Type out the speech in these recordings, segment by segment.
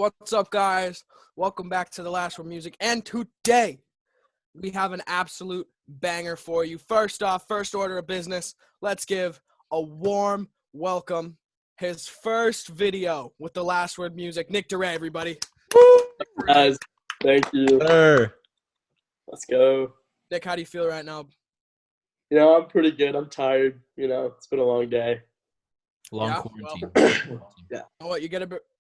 What's up, guys? Welcome back to TheLastWord Music. And today, we have an absolute banger for you. First off, first order of business, let's give a warm welcome. His first video with TheLastWord Music, Nick DeRay, everybody. Guys, thank you. Sir. Let's go. Nick, how do you feel right now? I'm pretty good. I'm tired. It's been a long day. Long Yeah, quarantine. Yeah. You know what?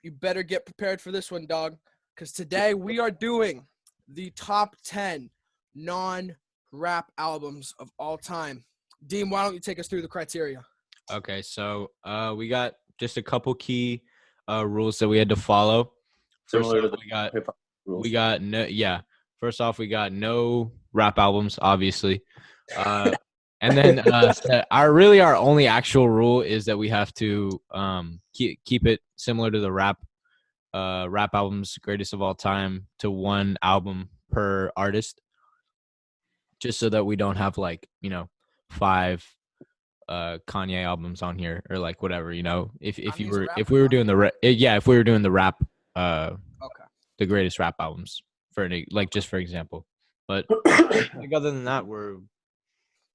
You better get prepared for this one, dog. Because today we are doing the top 10 non-rap albums of all time. Dean, why don't you take us through the criteria? Okay, so we got just a couple key rules that we had to follow. Similar to the hip-hop rules. we got First off, we got no rap albums, obviously. And then our only actual rule is that we have to keep it similar to the rap albums, greatest of all time, to one album per artist, just so that we don't have 5 Kanye albums on here or whatever, if we were doing the rap Okay. the greatest rap albums just for example. But other than that, we're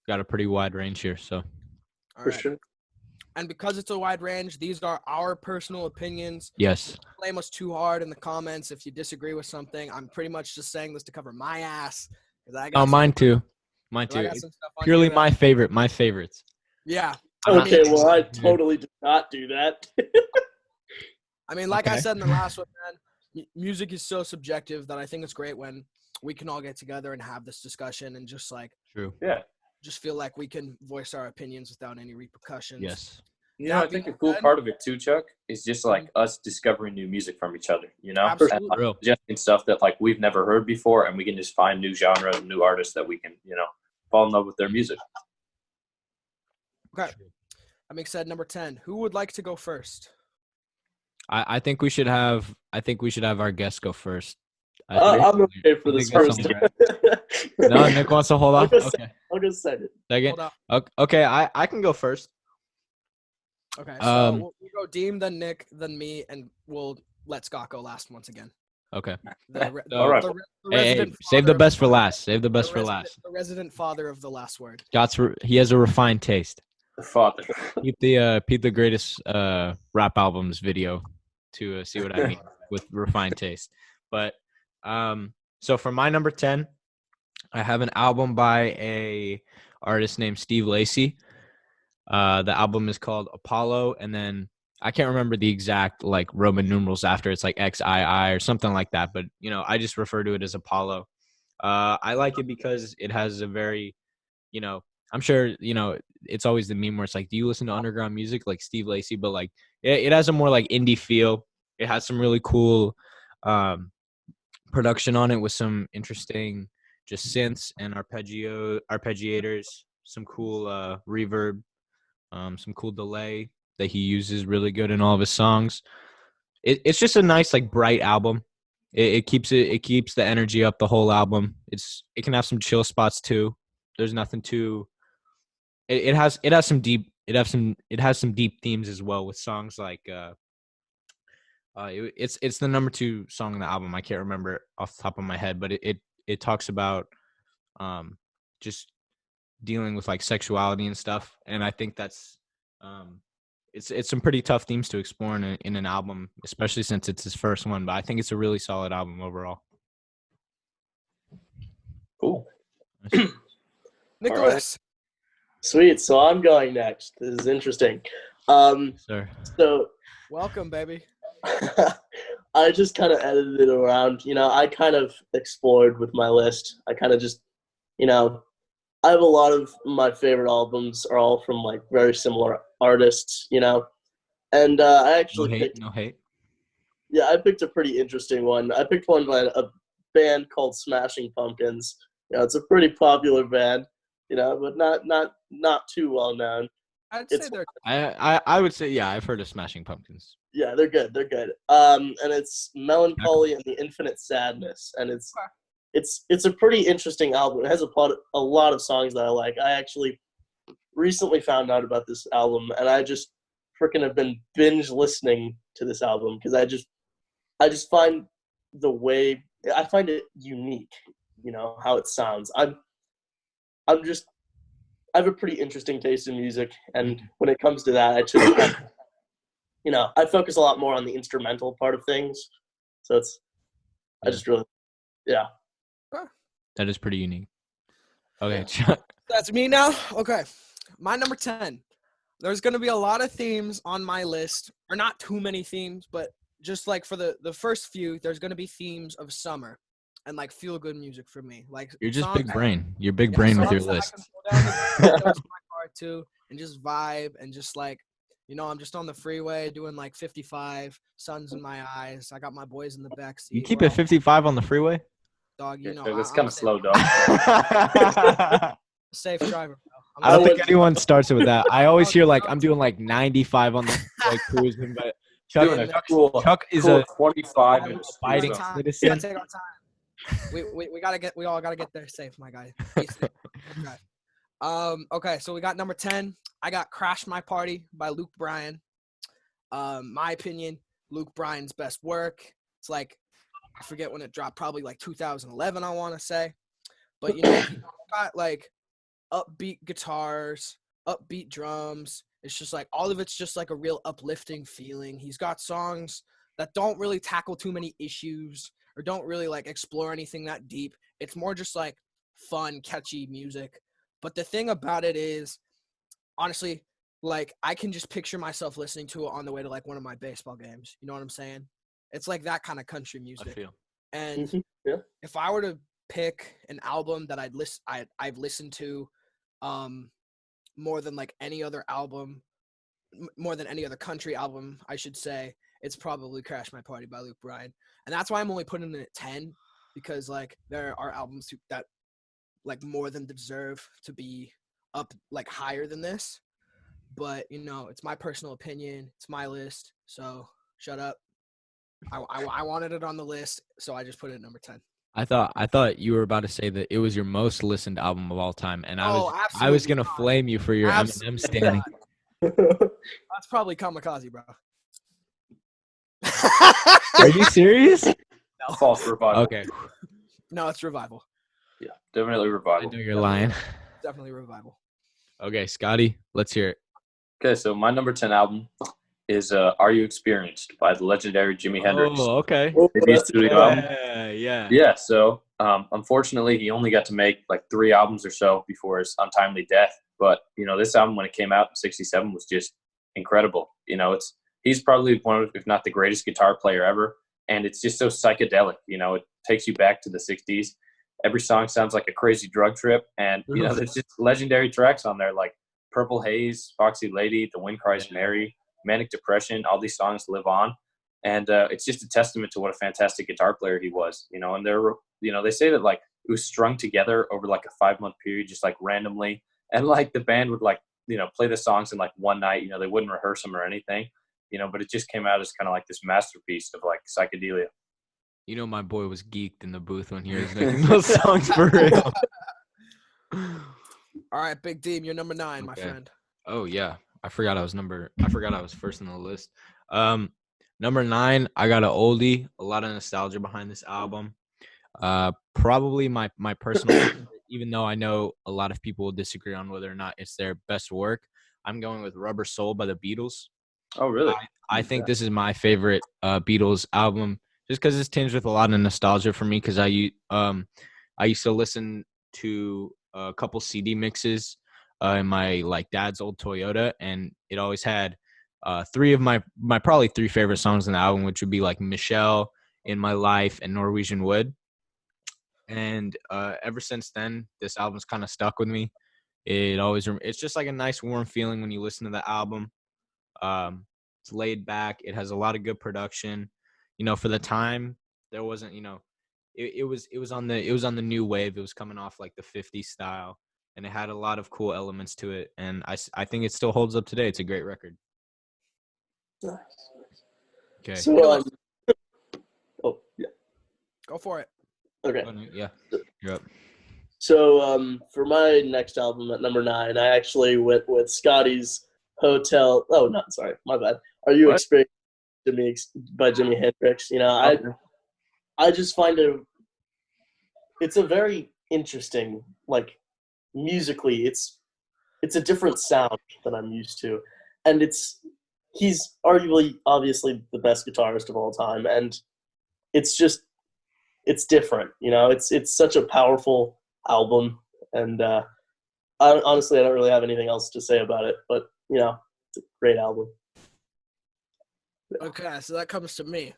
got a pretty wide range here, so All For right. sure. And because it's a wide range, these are our personal opinions. yes. Don't blame us too hard in the comments if you disagree with something. I'm pretty much just saying this to cover my ass. Mine too. I It's got some stuff on purely here that- my favorites. Yeah. Okay, well, I totally did not do that. I mean, like I Okay. said in the last one, man, music is so subjective that I think it's great when we can all get together and have this discussion and just True. just feel like we can voice our opinions without any repercussions. Yes. I think the cool part of it too, Chuck, is just like us discovering new music from each other, Absolutely. And, like, Real. suggesting stuff that like we've never heard before, and we can just find new genres and new artists that we can, fall in love with their music. Okay. That being said, number 10. Who would like to go first? I think we should have our guest go first. I'm okay for this that's first. No, Nick wants to hold off. Okay. I'll go second. Second. Hold up. Okay, I can go first. Okay. So we'll go Deem, then Nick, then me, and we'll let Scott go last once again. Okay. All right. Hey, resident save father the of- best for last. Save the best the for resident- last. The resident father of the last word. He has a refined taste. The father. Keep the greatest rap albums video to see what I mean with refined taste. But so for my number 10, I have an album by a artist named Steve Lacy. The album is called Apollo, and then I can't remember the exact Roman numerals after. It's like XII or something like that, but I just refer to it as Apollo. I like it because it has a very, I'm sure it's always the meme where it's like, do you listen to underground music like Steve Lacy? But it has a more indie feel. It has some really cool production on it with some interesting just synths and arpeggiators, some cool reverb, some cool delay that he uses really good in all of his songs. It's just a nice bright album. It keeps the energy up the whole album. It can have some chill spots too. There's nothing too. It has some deep themes as well with songs like it's the number 2 song in the album. I can't remember off the top of my head, but it talks about just dealing with sexuality and stuff, and I think that's it's some pretty tough themes to explore in an album, especially since it's his first one. But I think it's a really solid album overall. Cool. Nicholas. Sweet. So I'm going next. This is interesting. Sir. So Welcome, baby. I just kind of edited it around. I kind of explored with my list. I kind of just, I have a lot of my favorite albums are all from very similar artists, and I actually No hate. Yeah, I picked a pretty interesting one. I picked one by a band called Smashing Pumpkins. It's a pretty popular band, but not too well known. I'd say they're I would say, yeah, I've heard of Smashing Pumpkins. Yeah, they're good. They're good. And it's Melancholy and the Infinite Sadness, and it's a pretty interesting album. It has a lot of songs that I like. I actually recently found out about this album, and I just freaking have been binge listening to this album because I just find I find it unique, how it sounds. I have a pretty interesting taste in music, and when it comes to that, I just I focus a lot more on the instrumental part of things. So I just really, yeah. That is pretty unique. Okay, Yeah. Chuck. That's me now? Okay. My number 10. There's going to be a lot of themes on my list, or not too many themes, but just like for the first few, there's going to be themes of summer and like feel good music for me. Like You're just songs, big brain. You're big brain with your songs that list. I can pull down the windows of my car to and just vibe and just like, I'm just on the freeway doing like 55, sun's in my eyes. I got my boys in the back seat. You keep it 55 on the freeway? Dog, It's I'm kind a of slow, dog. safe driver, bro. I don't think would- anyone starts it with that. I always hear like I'm doing like 95 on the like cruising, but Chuck, Doing a cool, Chuck is cool a 25 We minutes. abiding gotta citizen. take our time. We all gotta get there safe, my guy. Be safe. Okay. Okay, so we got number 10. I got Crash My Party by Luke Bryan. My opinion, Luke Bryan's best work. It's like, I forget when it dropped, probably like 2011, I want to say. But, he got like upbeat guitars, upbeat drums. It's just like all of it's just like a real uplifting feeling. He's got songs that don't really tackle too many issues or don't really like explore anything that deep. It's more just like fun, catchy music. But the thing about it is, honestly, like I can just picture myself listening to it on the way to like one of my baseball games. You know what I'm saying? It's like that kind of country I music. feel. And Yeah. if I were to pick an album that I've listened to more than like any other album, more than any other country album, I should say, it's probably Crash My Party by Luke Bryan. And that's why I'm only putting it at 10, because like there are albums that like more than deserve to be up like higher than this. But it's my personal opinion. It's my list. So shut up. I wanted it on the list, so I just put it at number 10. I thought you were about to say that it was your most listened album of all time, and I was absolutely gonna not. flame you for your Absolutely Eminem standing. That's probably Kamikaze, bro. Are you serious? False revival. Okay, No, it's Revival. Yeah, definitely I revival. know you're lying. Definitely Revival. Okay, Scotty, let's hear it. Okay, so my number 10 album is Are You Experienced by the legendary Jimi Hendrix. Oh, okay. Debut studio album. Yeah. Yeah, so unfortunately, he only got to make like 3 albums or so before his untimely death. But, this album, when it came out in 67, was just incredible. He's probably one of, if not the greatest guitar player ever. And it's just so psychedelic. It takes you back to the 60s. Every song sounds like a crazy drug trip. And, there's just legendary tracks on there like Purple Haze, Foxy Lady, The Wind Cries Mary, Manic Depression. All these songs live on. And it's just a testament to what a fantastic guitar player he was, and there were, they say that like it was strung together over like a 5-month period, just like randomly. And like the band would like, play the songs in like one night, they wouldn't rehearse them or anything, but it just came out as kind of like this masterpiece of like psychedelia. My boy was geeked in the booth when he was making those songs for real. All right, Big Deem, you're number 9, my Okay. friend. Oh yeah, I forgot I was first on the list. Number 9, I got an oldie. A lot of nostalgia behind this album. Probably my personal favorite, even though I know a lot of people will disagree on whether or not it's their best work. I'm going with Rubber Soul by the Beatles. Oh, really? I think this is my favorite Beatles album, just because it's tinged with a lot of nostalgia for me. Because I used to listen to a couple CD mixes in my like dad's old Toyota, and it always had 3 of my probably 3 favorite songs on the album, which would be like Michelle, In My Life, and Norwegian Wood. And ever since then, this album's kind of stuck with me. It's just like a nice warm feeling when you listen to the album. It's laid back. It has a lot of good production. For the time, there wasn't. It was on the new wave. It was coming off like the 50s style, and it had a lot of cool elements to it. And I think it still holds up today. It's a great record. Nice. Okay. So, oh yeah, Go for it. okay. Yeah, you're up. So for my next album at number 9, I actually went with Scotty's Hotel. Oh, no, sorry, my bad. Are You What? Experienced Jimi Hendrix. You know, I just find it's a very interesting, like, musically, it's a different sound than I'm used to, and he's arguably, obviously, the best guitarist of all time, and it's different. You know, it's such a powerful album, and honestly, I don't really have anything else to say about it, but you know, it's a great album. Okay, so that comes to me.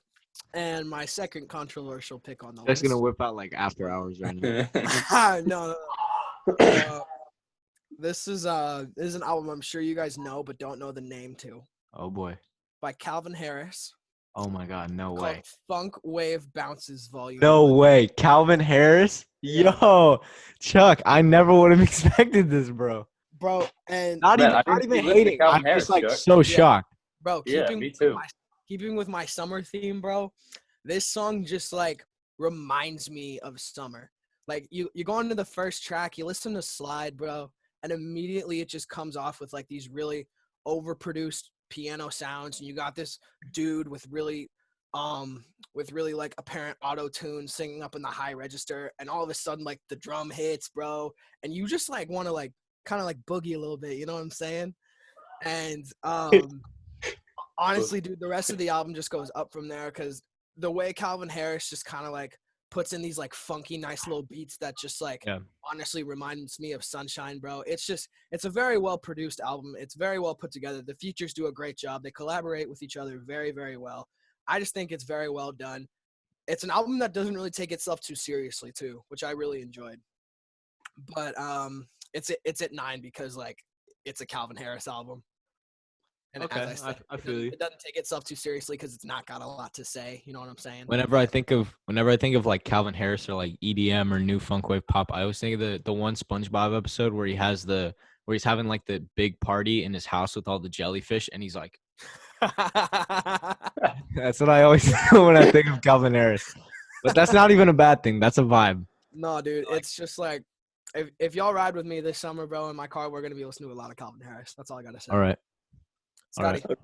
And my second controversial pick on the That's list. gonna whip out like after hours right now. No. This is an album I'm sure you guys know, but don't know the name to. Oh boy. By Calvin Harris. Oh my God. No Called way. Funk Wave Bounces Volume No 1. way. Calvin Harris? Yeah. Yo, Chuck, I never would have expected this, bro. Bro, and Not Man, I even didn't listen to hating. Calvin I'm Harris, just like Chuck. so shocked. bro, Yeah, me too. Keeping with my summer theme, bro. This song just like reminds me of summer. Like you go into the first track, you listen to Slide, bro, and immediately it just comes off with like these really overproduced piano sounds, and you got this dude with really like apparent auto tune singing up in the high register, and all of a sudden like the drum hits, bro, and you just like want to like kind of like boogie a little bit, you know what I'm saying? And honestly, dude, the rest of the album just goes up from there because the way Calvin Harris just kind of like puts in these like funky, nice little beats that just like honestly reminds me of Sunshine, bro. It's a very well produced album. It's very well put together. The features do a great job. They collaborate with each other very, very well. I just think it's very well done. It's an album that doesn't really take itself too seriously too, which I really enjoyed. But it's at 9 because like it's a Calvin Harris album. And Okay, as I said, I feel you. it doesn't take itself too seriously because it's not got a lot to say. You know what I'm saying? Whenever I think of like Calvin Harris or like EDM or new funk wave pop, I always think of the one SpongeBob episode where he's having like the big party in his house with all the jellyfish, and he's like, that's what I always do when I think of Calvin Harris. But that's not even a bad thing. That's a vibe. No, dude, it's just like if y'all ride with me this summer, bro, in my car, we're gonna be listening to a lot of Calvin Harris. That's all I gotta say. All right. Scotty. All right.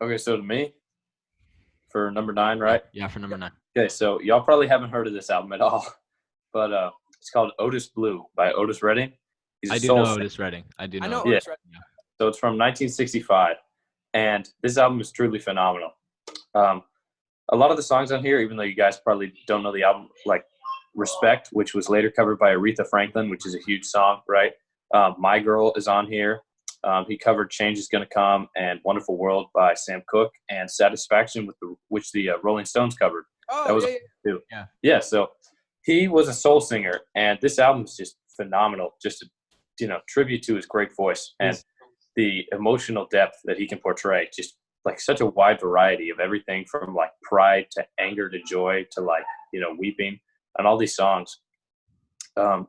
Okay, so to me, for number 9, right? Yeah, for number 9. Okay, so y'all probably haven't heard of this album at all, but it's called Otis Blue by Otis Redding. He's a I do soul know singer. Otis Redding. I do know. I know Yeah. Otis Redding. So it's from 1965, and this album is truly phenomenal. A lot of the songs on here, even though you guys probably don't know the album, like Respect, which was later covered by Aretha Franklin, which is a huge song, right? My Girl is on here. He covered Change Is Gonna Come and Wonderful World by Sam Cooke, and Satisfaction, which the Rolling Stones covered. Oh, That was yeah. too. Yeah, so he was a soul singer, and this album is just phenomenal. Just a tribute to his great voice and the emotional depth that he can portray. Just like such a wide variety of everything from like pride to anger to joy to like weeping on all these songs.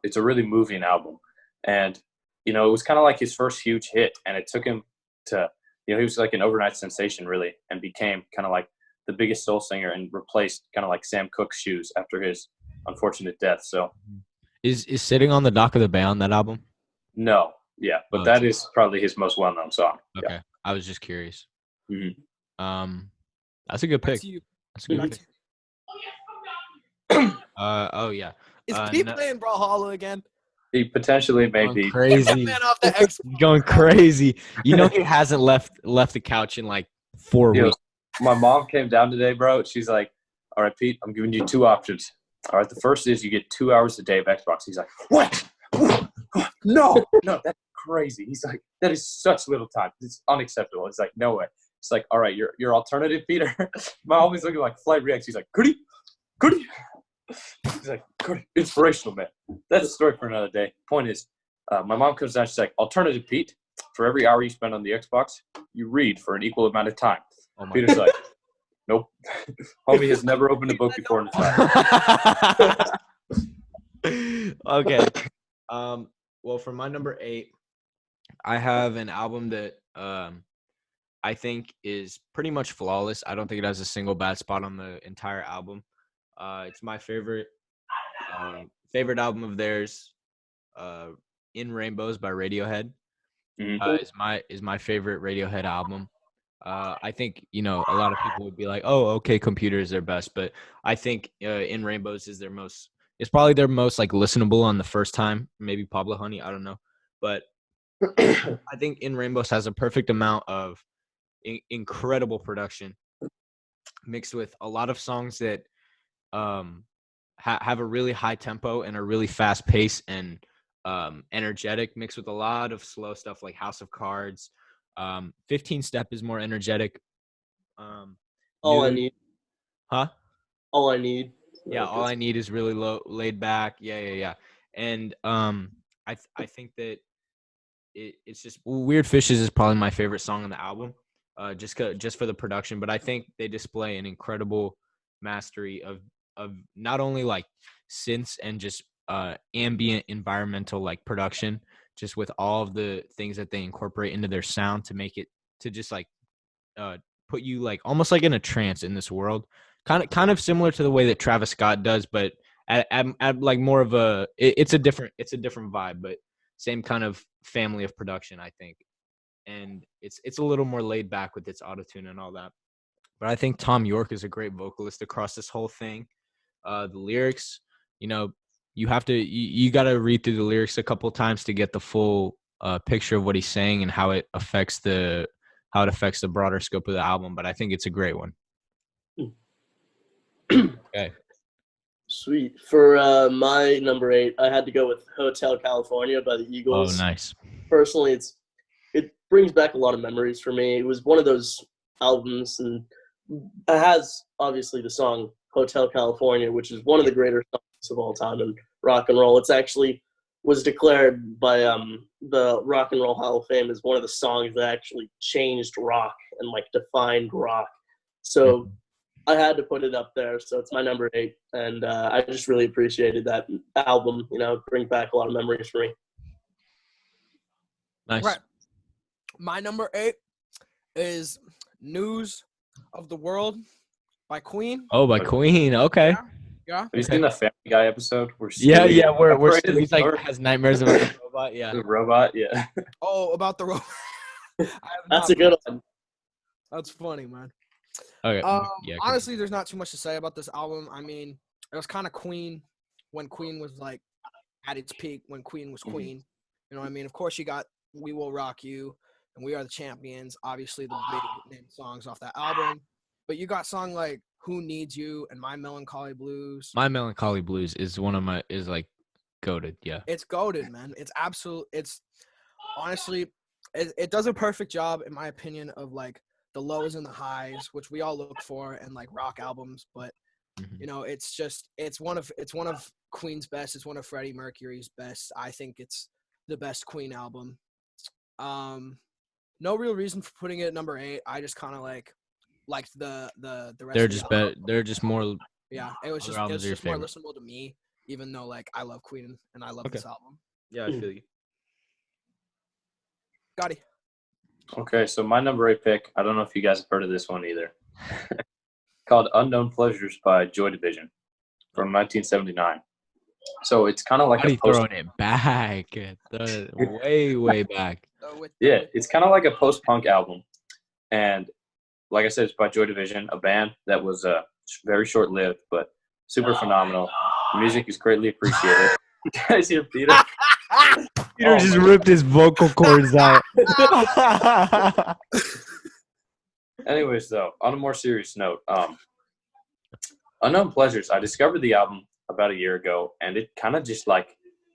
It's a really moving album, and it was kind of like his first huge hit, and it took him to he was like an overnight sensation really, and became kind of like the biggest soul singer and replaced kind of like Sam Cooke's shoes after his unfortunate death. So Is Sitting on the Dock of the Bay on that album? no, yeah, but that is probably his most well-known song. Okay, I was just curious. Mm-hmm. That's a good pick. That's a good pick. Oh yeah. Is he playing Brawlhalla again? He potentially may be crazy. Man off the Xbox. Going crazy. He hasn't left the couch in like 4 weeks. My mom came down today, bro. She's like, "All right, Pete, I'm giving you 2 options. All right, the first is you get 2 hours a day of Xbox." He's like, "What? No, that's crazy." He's like, "That is such little time. It's unacceptable." It's like, "No way." It's like, "All right, your alternative, Peter." My mom is looking like Flight Reacts. He's like, "Goody." He's like, "Goody." Inspirational, man. That's a story for another day. Point is, my mom comes down. She's like, "Alternative, Pete. For every hour you spend on the Xbox, you read for an equal amount of time." Oh Peter's like, "Nope." Homie has never opened a book before in his life. Okay. Well, for my number 8, I have an album that I think is pretty much flawless. I don't think it has a single bad spot on the entire album. It's my favorite album of theirs. In Rainbows by Radiohead is my favorite Radiohead album. I think, a lot of people would be like, oh, okay, Computer is their best. But I think In Rainbows is it's probably their most like listenable on the first time. Maybe Pablo Honey, I don't know. But I think In Rainbows has a perfect amount of incredible production mixed with a lot of songs that have a really high tempo and a really fast pace and energetic, mixed with a lot of slow stuff like House of Cards. 15 Step is more energetic. All I Nude- need. Huh? All I need. Yeah, All I Need is really laid back. Yeah. And I think that it's just Weird Fishes is probably my favorite song on the album, just for the production. But I think they display an incredible mastery of not only like synths and just ambient environmental like production, just with all of the things that they incorporate into their sound to make it to just like put you like almost like in a trance in this world, kind of similar to the way that Travis Scott does, but at like more of it's a different vibe, but same kind of family of production, I think. And it's a little more laid back with its autotune and all that. But I think Tom York is a great vocalist across this whole thing. The lyrics, you have to you got to read through the lyrics a couple of times to get the full picture of what he's saying and how it affects the broader scope of the album. But I think it's a great one. Okay. Sweet. For my number 8, I had to go with Hotel California by the Oh, Eagles. nice. Personally, it brings back a lot of memories for me. It was one of those albums, and it has obviously the song Hotel California, which is one of the greater songs of all time in rock and roll. It's actually was declared by the Rock and Roll Hall of Fame as one of the songs that actually changed rock and like defined rock. So I had to put it up there. So it's my number 8, and I just really appreciated that album. Bring back a lot of memories for me. Nice. Right. My number 8 is News of the World by Queen. Oh, by Queen. Okay. Yeah. Have you seen the Family Guy episode? Where Yeah. We're Stewie Stewie's like has nightmares about the robot. Yeah. the robot. Yeah. Oh, about the robot. That's a good one. That's funny, man. Okay. Honestly, there's not too much to say about this album. I mean, it was kind of Queen when Queen was like at its peak, when Queen was Queen. You know what I mean? Of course, you got We Will Rock You and We Are the Champions, obviously the big name songs off that album. But you got songs like Who Needs You and My Melancholy Blues. My Melancholy Blues is is like goated. Yeah. It's goated, man. It's honestly, it does a perfect job, in my opinion, of like the lows and the highs, which we all look for in like rock albums. But it's one of Queen's best. It's one of Freddie Mercury's best. I think it's the best Queen album. No real reason for putting it at number 8. I just kind of liked the rest. They're of just the album. They're just more. Yeah, it was just more listenable to me, even though like I love Queen and I love this album. Yeah, I feel you. Gotti. Okay, so my number 8 pick, I don't know if you guys have heard of this one either. Called Unknown Pleasures by Joy Division from 1979. So it's kind of like throwing it back, way back. Yeah, it's kind of like a post-punk album. And like I said, it's by Joy Division, a band that was very short-lived, but super phenomenal. The music is greatly appreciated. You guys hear Peter? Peter just ripped his vocal cords out. Anyways, though, on a more serious note, Unknown Pleasures, I discovered the album about a year ago, and it kind of just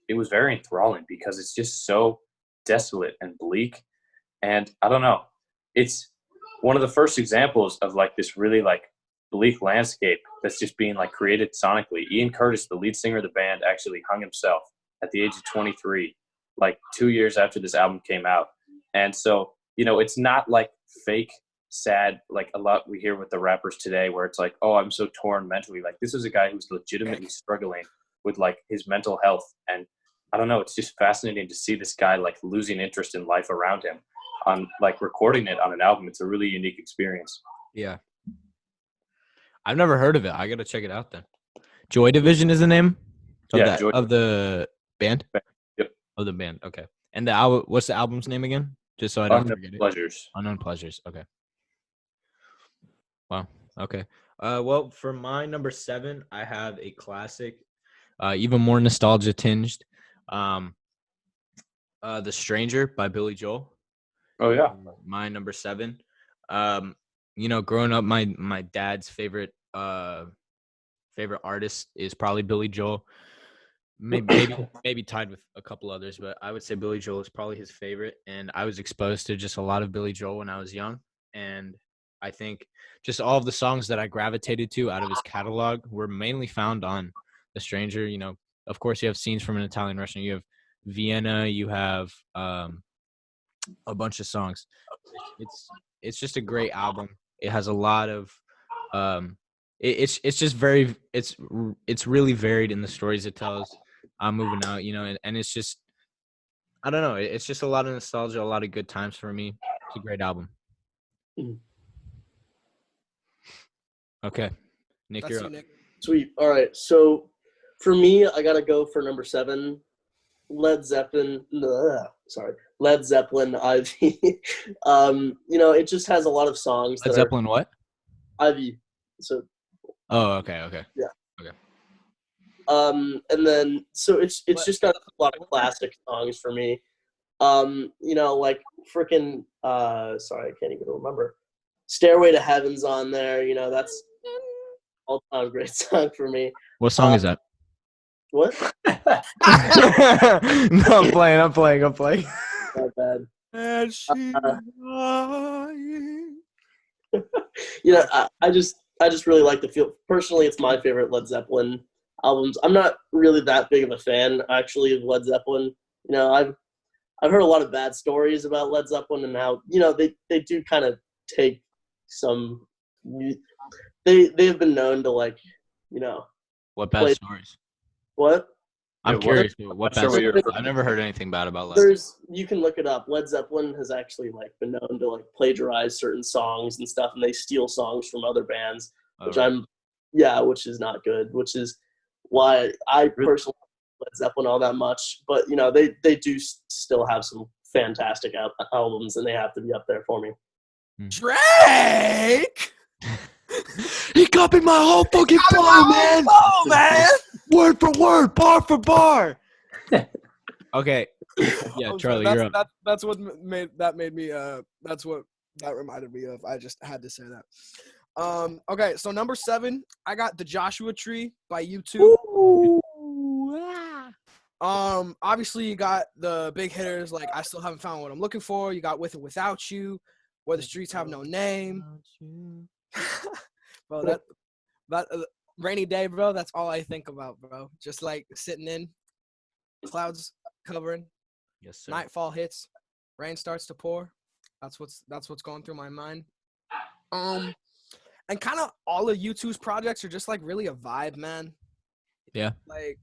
it was very enthralling because it's just so desolate and bleak. And I don't know, it's one of the first examples of this really bleak landscape that's just being created sonically. Ian Curtis, the lead singer of the band, actually hung himself at the age of 23, 2 years after this album came out. And so, it's not fake sad, a lot we hear with the rappers today, where it's oh, I'm so torn mentally. This is a guy who's legitimately struggling with his mental health. And I don't know, it's just fascinating to see this guy losing interest in life around him on recording it on an album. It's a really unique experience. Yeah. I've never heard of it. I gotta check it out then. Joy Division is the name of the band? Yep. Of the band. Okay. And the album, what's the album's name again? Just so I don't forget it. Pleasures. Unknown Pleasures. Okay. Wow. Okay. Well, for my number 7, I have a classic, even more nostalgia tinged. The Stranger by Billy Joel. Oh yeah. My number 7. Growing up, my dad's favorite artist is probably Billy Joel. Maybe tied with a couple others, but I would say Billy Joel is probably his favorite. And I was exposed to just a lot of Billy Joel when I was young. And I think just all of the songs that I gravitated to out of his catalog were mainly found on The Stranger. Of course, you have Scenes from an Italian Restaurant. You have Vienna. You have a bunch of songs. It's just a great album. It has a lot of it's just very it's really varied in the stories it tells. I'm moving out, and it's just, I don't know. It's just a lot of nostalgia, a lot of good times for me. It's a great album. Okay, Nick, That's you're you, up. Nick. Sweet. All right. So for me, I gotta go for number 7, Led Zeppelin. Led Zeppelin. Ivy. It just has a lot of songs. Led Zeppelin, what? Ivy. So. Oh, okay. Yeah. Okay. And then so it's just got a lot of classic songs for me. Like freaking sorry, I can't even remember. Stairway to Heaven's on there. That's all-time great song for me. What song is that? What? No, I'm playing. Not bad. And she I just really like the feel. Personally, it's my favorite Led Zeppelin albums. I'm not really that big of a fan, actually, of Led Zeppelin. I've heard a lot of bad stories about Led Zeppelin and how they do kind of take some. They've been known to What bad stories? What? I'm curious. What bad stories? I've never heard anything bad about Led Zeppelin. You can look it up. Led Zeppelin has actually been known to plagiarize certain songs and stuff, and they steal songs from other bands, which is not good. Which is why I personally like Led Zeppelin all that much. But they do still have some fantastic albums, and they have to be up there for me. Drake. He copied my whole fucking flow, man. Oh man. Word for word, bar for bar. Okay. Yeah, Charlie, you're up. That's what made me. That's what that reminded me of. I just had to say that. Okay, so number 7, I got The Joshua Tree by U2. Obviously you got the big hitters like I Still Haven't Found What I'm Looking For. You got With or Without You, Where the Streets Have No Name. Bro, that rainy day, bro. That's all I think about, bro. Just sitting in, clouds covering. Yes, sir. Nightfall hits, rain starts to pour. That's what's going through my mind. And kind of all of U2's projects are just really a vibe, man. Yeah. They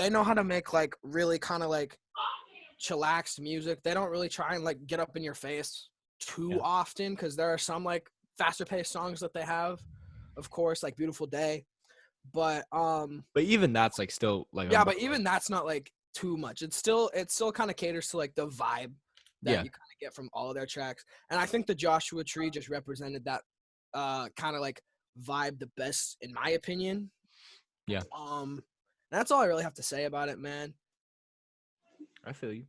know how to make really kind of chillaxed music. They don't really try and get up in your face too often, because there are some faster paced songs that they have, of course, like Beautiful Day, but even that's still but even that's not too much. It still kind of caters to the vibe that you kind of get from all of their tracks. And I think the Joshua Tree just represented that kind of vibe the best, in my opinion. And that's all I really have to say about it, man. I feel you.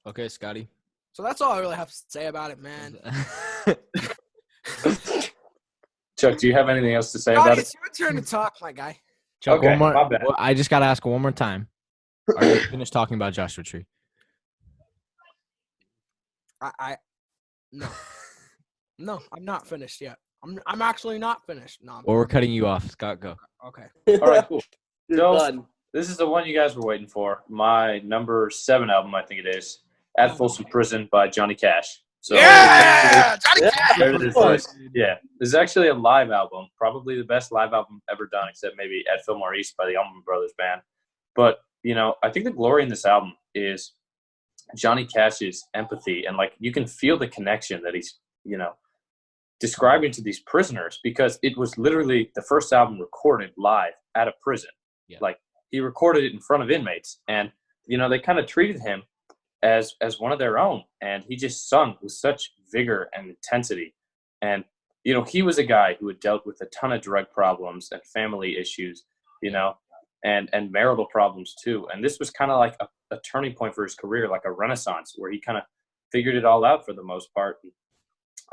Okay, Scotty. So that's all I really have to say about it, man. Chuck, do you have anything else to say Scotty, about it? it's your turn to talk, my guy. Chuck, Okay, my bad. I just got to ask one more time. Are you finished talking about Joshua Tree? No, I'm not finished yet. I'm actually not finished. No. Or we're cutting you off. Scott, go. Okay. All right, cool. You're So, done. this is the one you guys were waiting for. My number 7 album, I think it is. At Folsom Prison by Johnny Cash. So Yeah, Johnny Cash. there it is. Yeah, this is actually a live album, probably the best live album ever done, except maybe at Fillmore East by the Allman Brothers Band. But I think the glory in this album is Johnny Cash's empathy, and you can feel the connection that he's describing to these prisoners, because it was literally the first album recorded live at a prison. Yeah. He recorded it in front of inmates, and they kind of treated him as one of their own, and he just sung with such vigor and intensity. And he was a guy who had dealt with a ton of drug problems and family issues, and marital problems too. And this was kind of like a turning point for his career, like a renaissance where he kind of figured it all out for the most part. And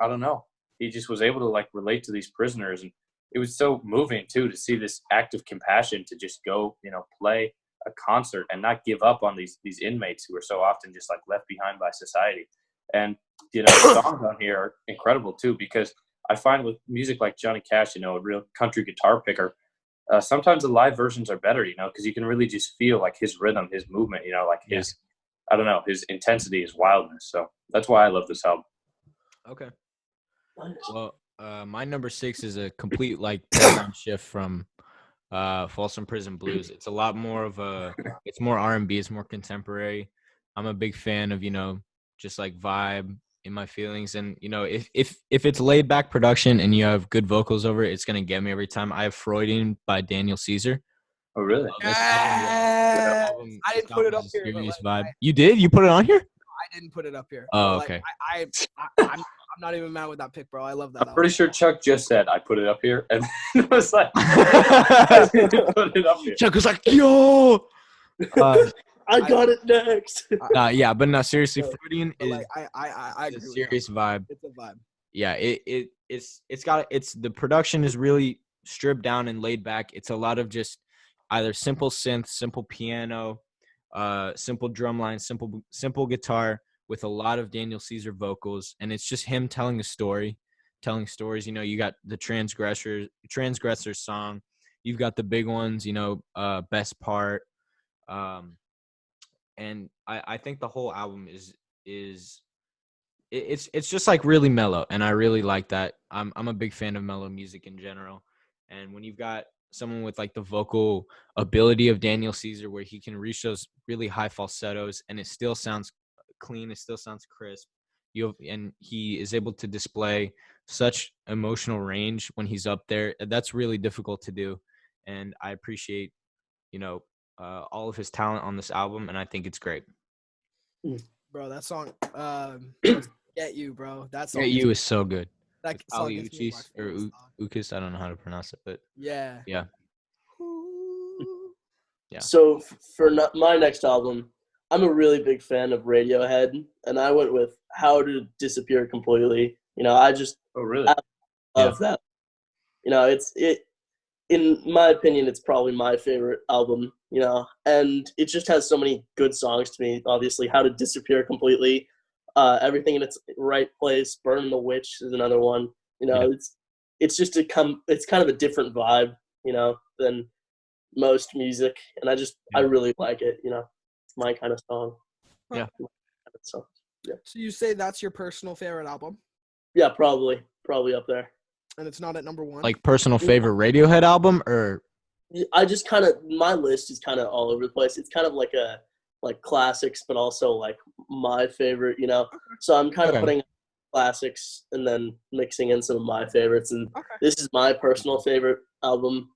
I don't know, he just was able to like relate to these prisoners, and it was so moving too to see this act of compassion to just go, play a concert and not give up on these inmates who are so often just like left behind by society. And the songs on here are incredible too, because I find with music like Johnny Cash, a real country guitar picker, sometimes the live versions are better, because you can really just feel like his rhythm, his movement, like his, I don't know, his intensity, his wildness. So that's why I love this album. Okay. Well, my number 6 is a complete like paradigm shift from Folsom Prison Blues. It's a lot more of it's more R&B, it's more contemporary. I'm a big fan of, just like vibe in my feelings. And, if it's laid back production and you have good vocals over it, it's going to get me every time. I have Freudian by Daniel Caesar. Oh, really? I didn't put it up here. Serious vibe. You did? You put it on here? I didn't put it up here. Oh, okay. I'm not even mad with that pick, bro. I love that. I'm pretty sure Chuck just said I put it up here, and then it was like I didn't put it up here. Chuck was like, "Yo, I got it next." Yeah, but no, seriously, Freudian is like, I a serious vibe. It's a vibe. Yeah, it's the production is really stripped down and laid back. It's a lot of just either simple synth, simple piano, simple drum line, simple guitar with a lot of Daniel Caesar vocals, and it's just him telling stories. You got the transgressor song, you've got the big ones, best part, and I think the whole album is it's just like really mellow, and I really like that. I'm a big fan of mellow music in general, and when you've got someone with like the vocal ability of Daniel Caesar, where he can reach those really high falsettos and it still sounds clean, it still sounds crisp, and he is able to display such emotional range when he's up there. That's really difficult to do, and I appreciate all of his talent on this album, and I think it's great. Bro, that song Get You, bro. That song Get You is so good. That song gets me Uchis or Ukis, I don't know how to pronounce it, but yeah. Yeah. So for my next album, I'm a really big fan of Radiohead, and I went with How to Disappear Completely. I just really love that. In my opinion, it's probably my favorite album, and it just has so many good songs to me. Obviously, How to Disappear Completely, Everything in Its Right Place, Burn the Witch is another one. It's just it's kind of a different vibe, than most music, and I really like it. It's my kind of song. Yeah. So you say that's your personal favorite album? Yeah, probably up there. And it's not at number 1? Like personal favorite Radiohead album, or I just kind of, my list is kind of all over the place. It's kind of like classics, but also like my favorite, So I'm kind of putting classics and then mixing in some of my favorites. And this is my personal favorite album,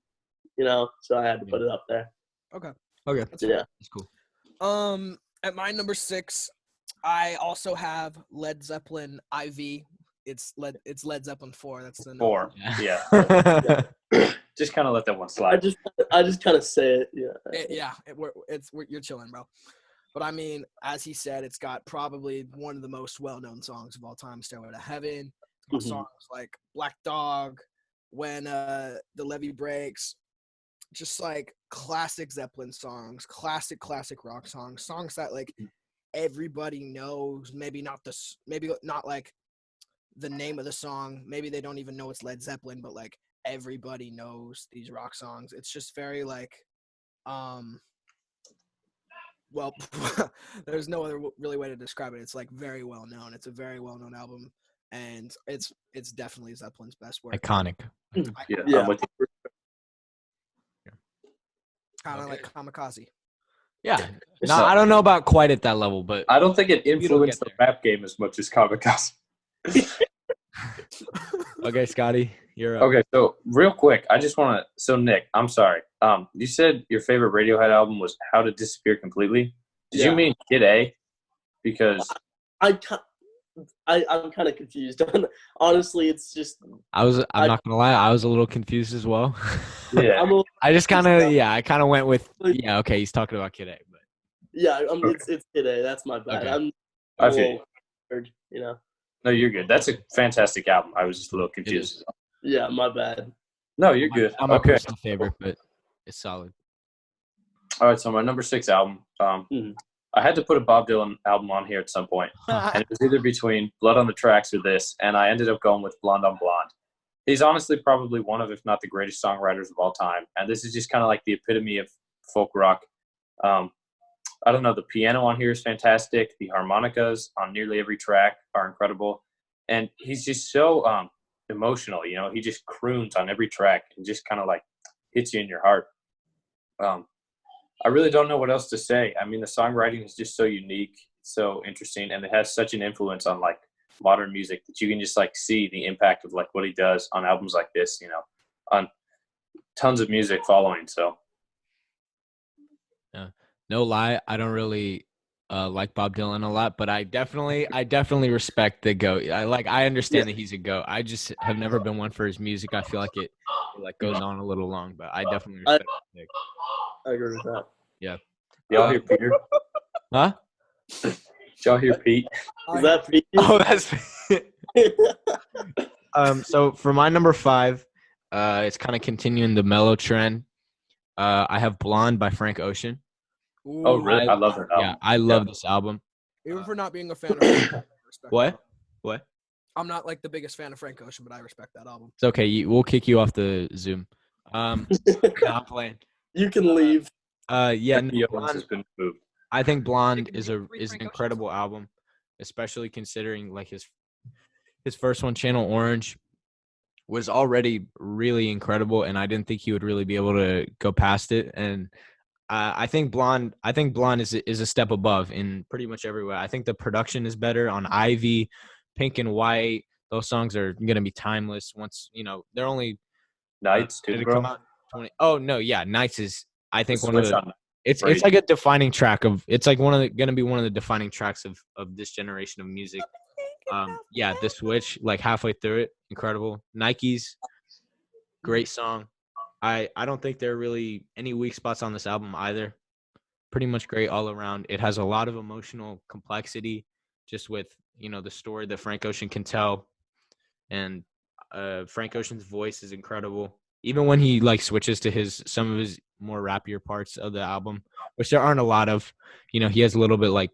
so I had to put it up there. Okay. That's cool. At my number 6, I also have Led Zeppelin IV. It's Led Zeppelin 4. That's the 4. Yeah. Just kind of let that one slide. I just kind of say it. Yeah. You're chilling, bro. But I mean, as he said, it's got probably one of the most well-known songs of all time, "Stairway to Heaven." It's got songs like "Black Dog," "When the Levee Breaks," just like classic Zeppelin songs, classic rock songs that like everybody knows. Maybe not like the name of the song. Maybe they don't even know it's Led Zeppelin, but like everybody knows these rock songs. It's just very like, well, there's no other really way to describe it. It's like very well known. It's a very well known album, and it's definitely Zeppelin's best work. Iconic. Yeah. I'm with you. Kind of like Kamikaze. Yeah. No, I don't know about quite at that level, but I don't think it influenced the rap game as much as Kamikaze. Okay, Scotty, you're up. Okay, so real quick, I just want to. So Nick, I'm sorry. You said your favorite Radiohead album was "How to Disappear Completely." Did you mean Kid A? Because I'm kind of confused. Honestly, it's just I'm not gonna lie, I was a little confused as well. yeah, I'm a, I just kind of I kind of went with Like- okay, he's talking about Kid A, but yeah. Okay. It's today. That's my bad. Okay. I'm I a feel you. little weird, you know. No, you're good. That's a fantastic album. I was just a little confused. Yeah, my bad. No, you're good. not my Okay. personal favorite, but it's solid. All right, so my number 6 album. I had to put a Bob Dylan album on here at some point, and it was either between Blood on the Tracks or this, and I ended up going with Blonde on Blonde. He's honestly probably one of, if not the greatest songwriters of all time, and this is just kind of like the epitome of folk rock. I don't know, the piano on here is fantastic. The harmonicas on nearly every track are incredible, and he's just so emotional. You know, he just croons on every track and just kind of like hits you in your heart. I really don't know what else to say. I mean, the songwriting is just so unique, so interesting, and it has such an influence on like modern music that you can just like see the impact of like what he does on albums like this, you know, on tons of music following. So No lie, I don't really like Bob Dylan a lot, but I definitely respect the GOAT. I understand that he's a GOAT. I just have never been one for his music. I feel like it like goes on a little long, but I definitely respect the pick. I agree with that. Yeah. y'all hear Peter? Huh? Did y'all hear Pete? Is that Pete? Oh, that's so for my number 5, it's kind of continuing the mellow trend. I have Blonde by Frank Ocean. Oh, really? I love that album. Yeah, I love this album. Even for not being a fan of Frank Ocean, I respect What? that album. What? I'm not like the biggest fan of Frank Ocean, but I respect that album. It's okay. We'll kick you off the Zoom. No, I'm playing. You can leave. Yeah, no, The Owens Blonde, has been moved. I think Blonde It is can be an Frank incredible album, especially considering like his first one, Channel Orange, was already really incredible, and I didn't think he would really be able to go past it. And I think Blonde is a step above in pretty much every way. I think the production is better on Ivy, Pink and White. Those songs are gonna be timeless. Once they're only Nights too, did it bro. come out 20? Oh no, yeah, Nights is I think The one of switch the. on It's crazy. like a defining track of. It's like gonna be one of the defining tracks of this generation of music. Yeah, the switch like halfway through it, incredible. Nikes, great song. I don't think there are really any weak spots on this album either. Pretty much great all around. It has a lot of emotional complexity, just with the story that Frank Ocean can tell, and Frank Ocean's voice is incredible. Even when he like switches to some of his more rappier parts of the album, which there aren't a lot of. He has a little bit like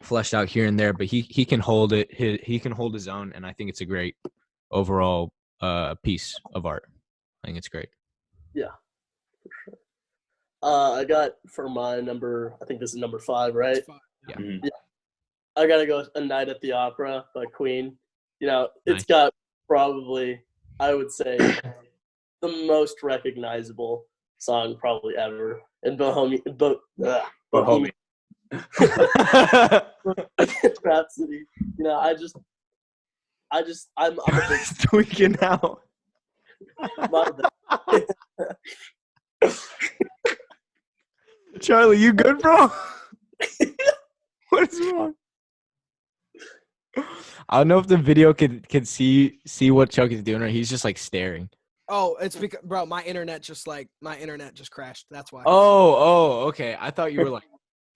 fleshed out here and there, but he can hold it. He can hold his own, and I think it's a great overall piece of art. I think it's great. Yeah, for sure. I got for my number. I think this is number 5, right? It's fine. Yeah. Mhm. I gotta go with A Night at the Opera by Queen. It's Nice. got probably, I would say, the most recognizable song probably ever in Bohemian Rhapsody. I'm a big tweaking out. my bad. Charlie, you good, bro? What is wrong? I don't know if the video can see what Chuck is doing, or he's just like staring. Oh, it's because, bro, my internet just crashed. That's why. Oh, okay. I thought you were like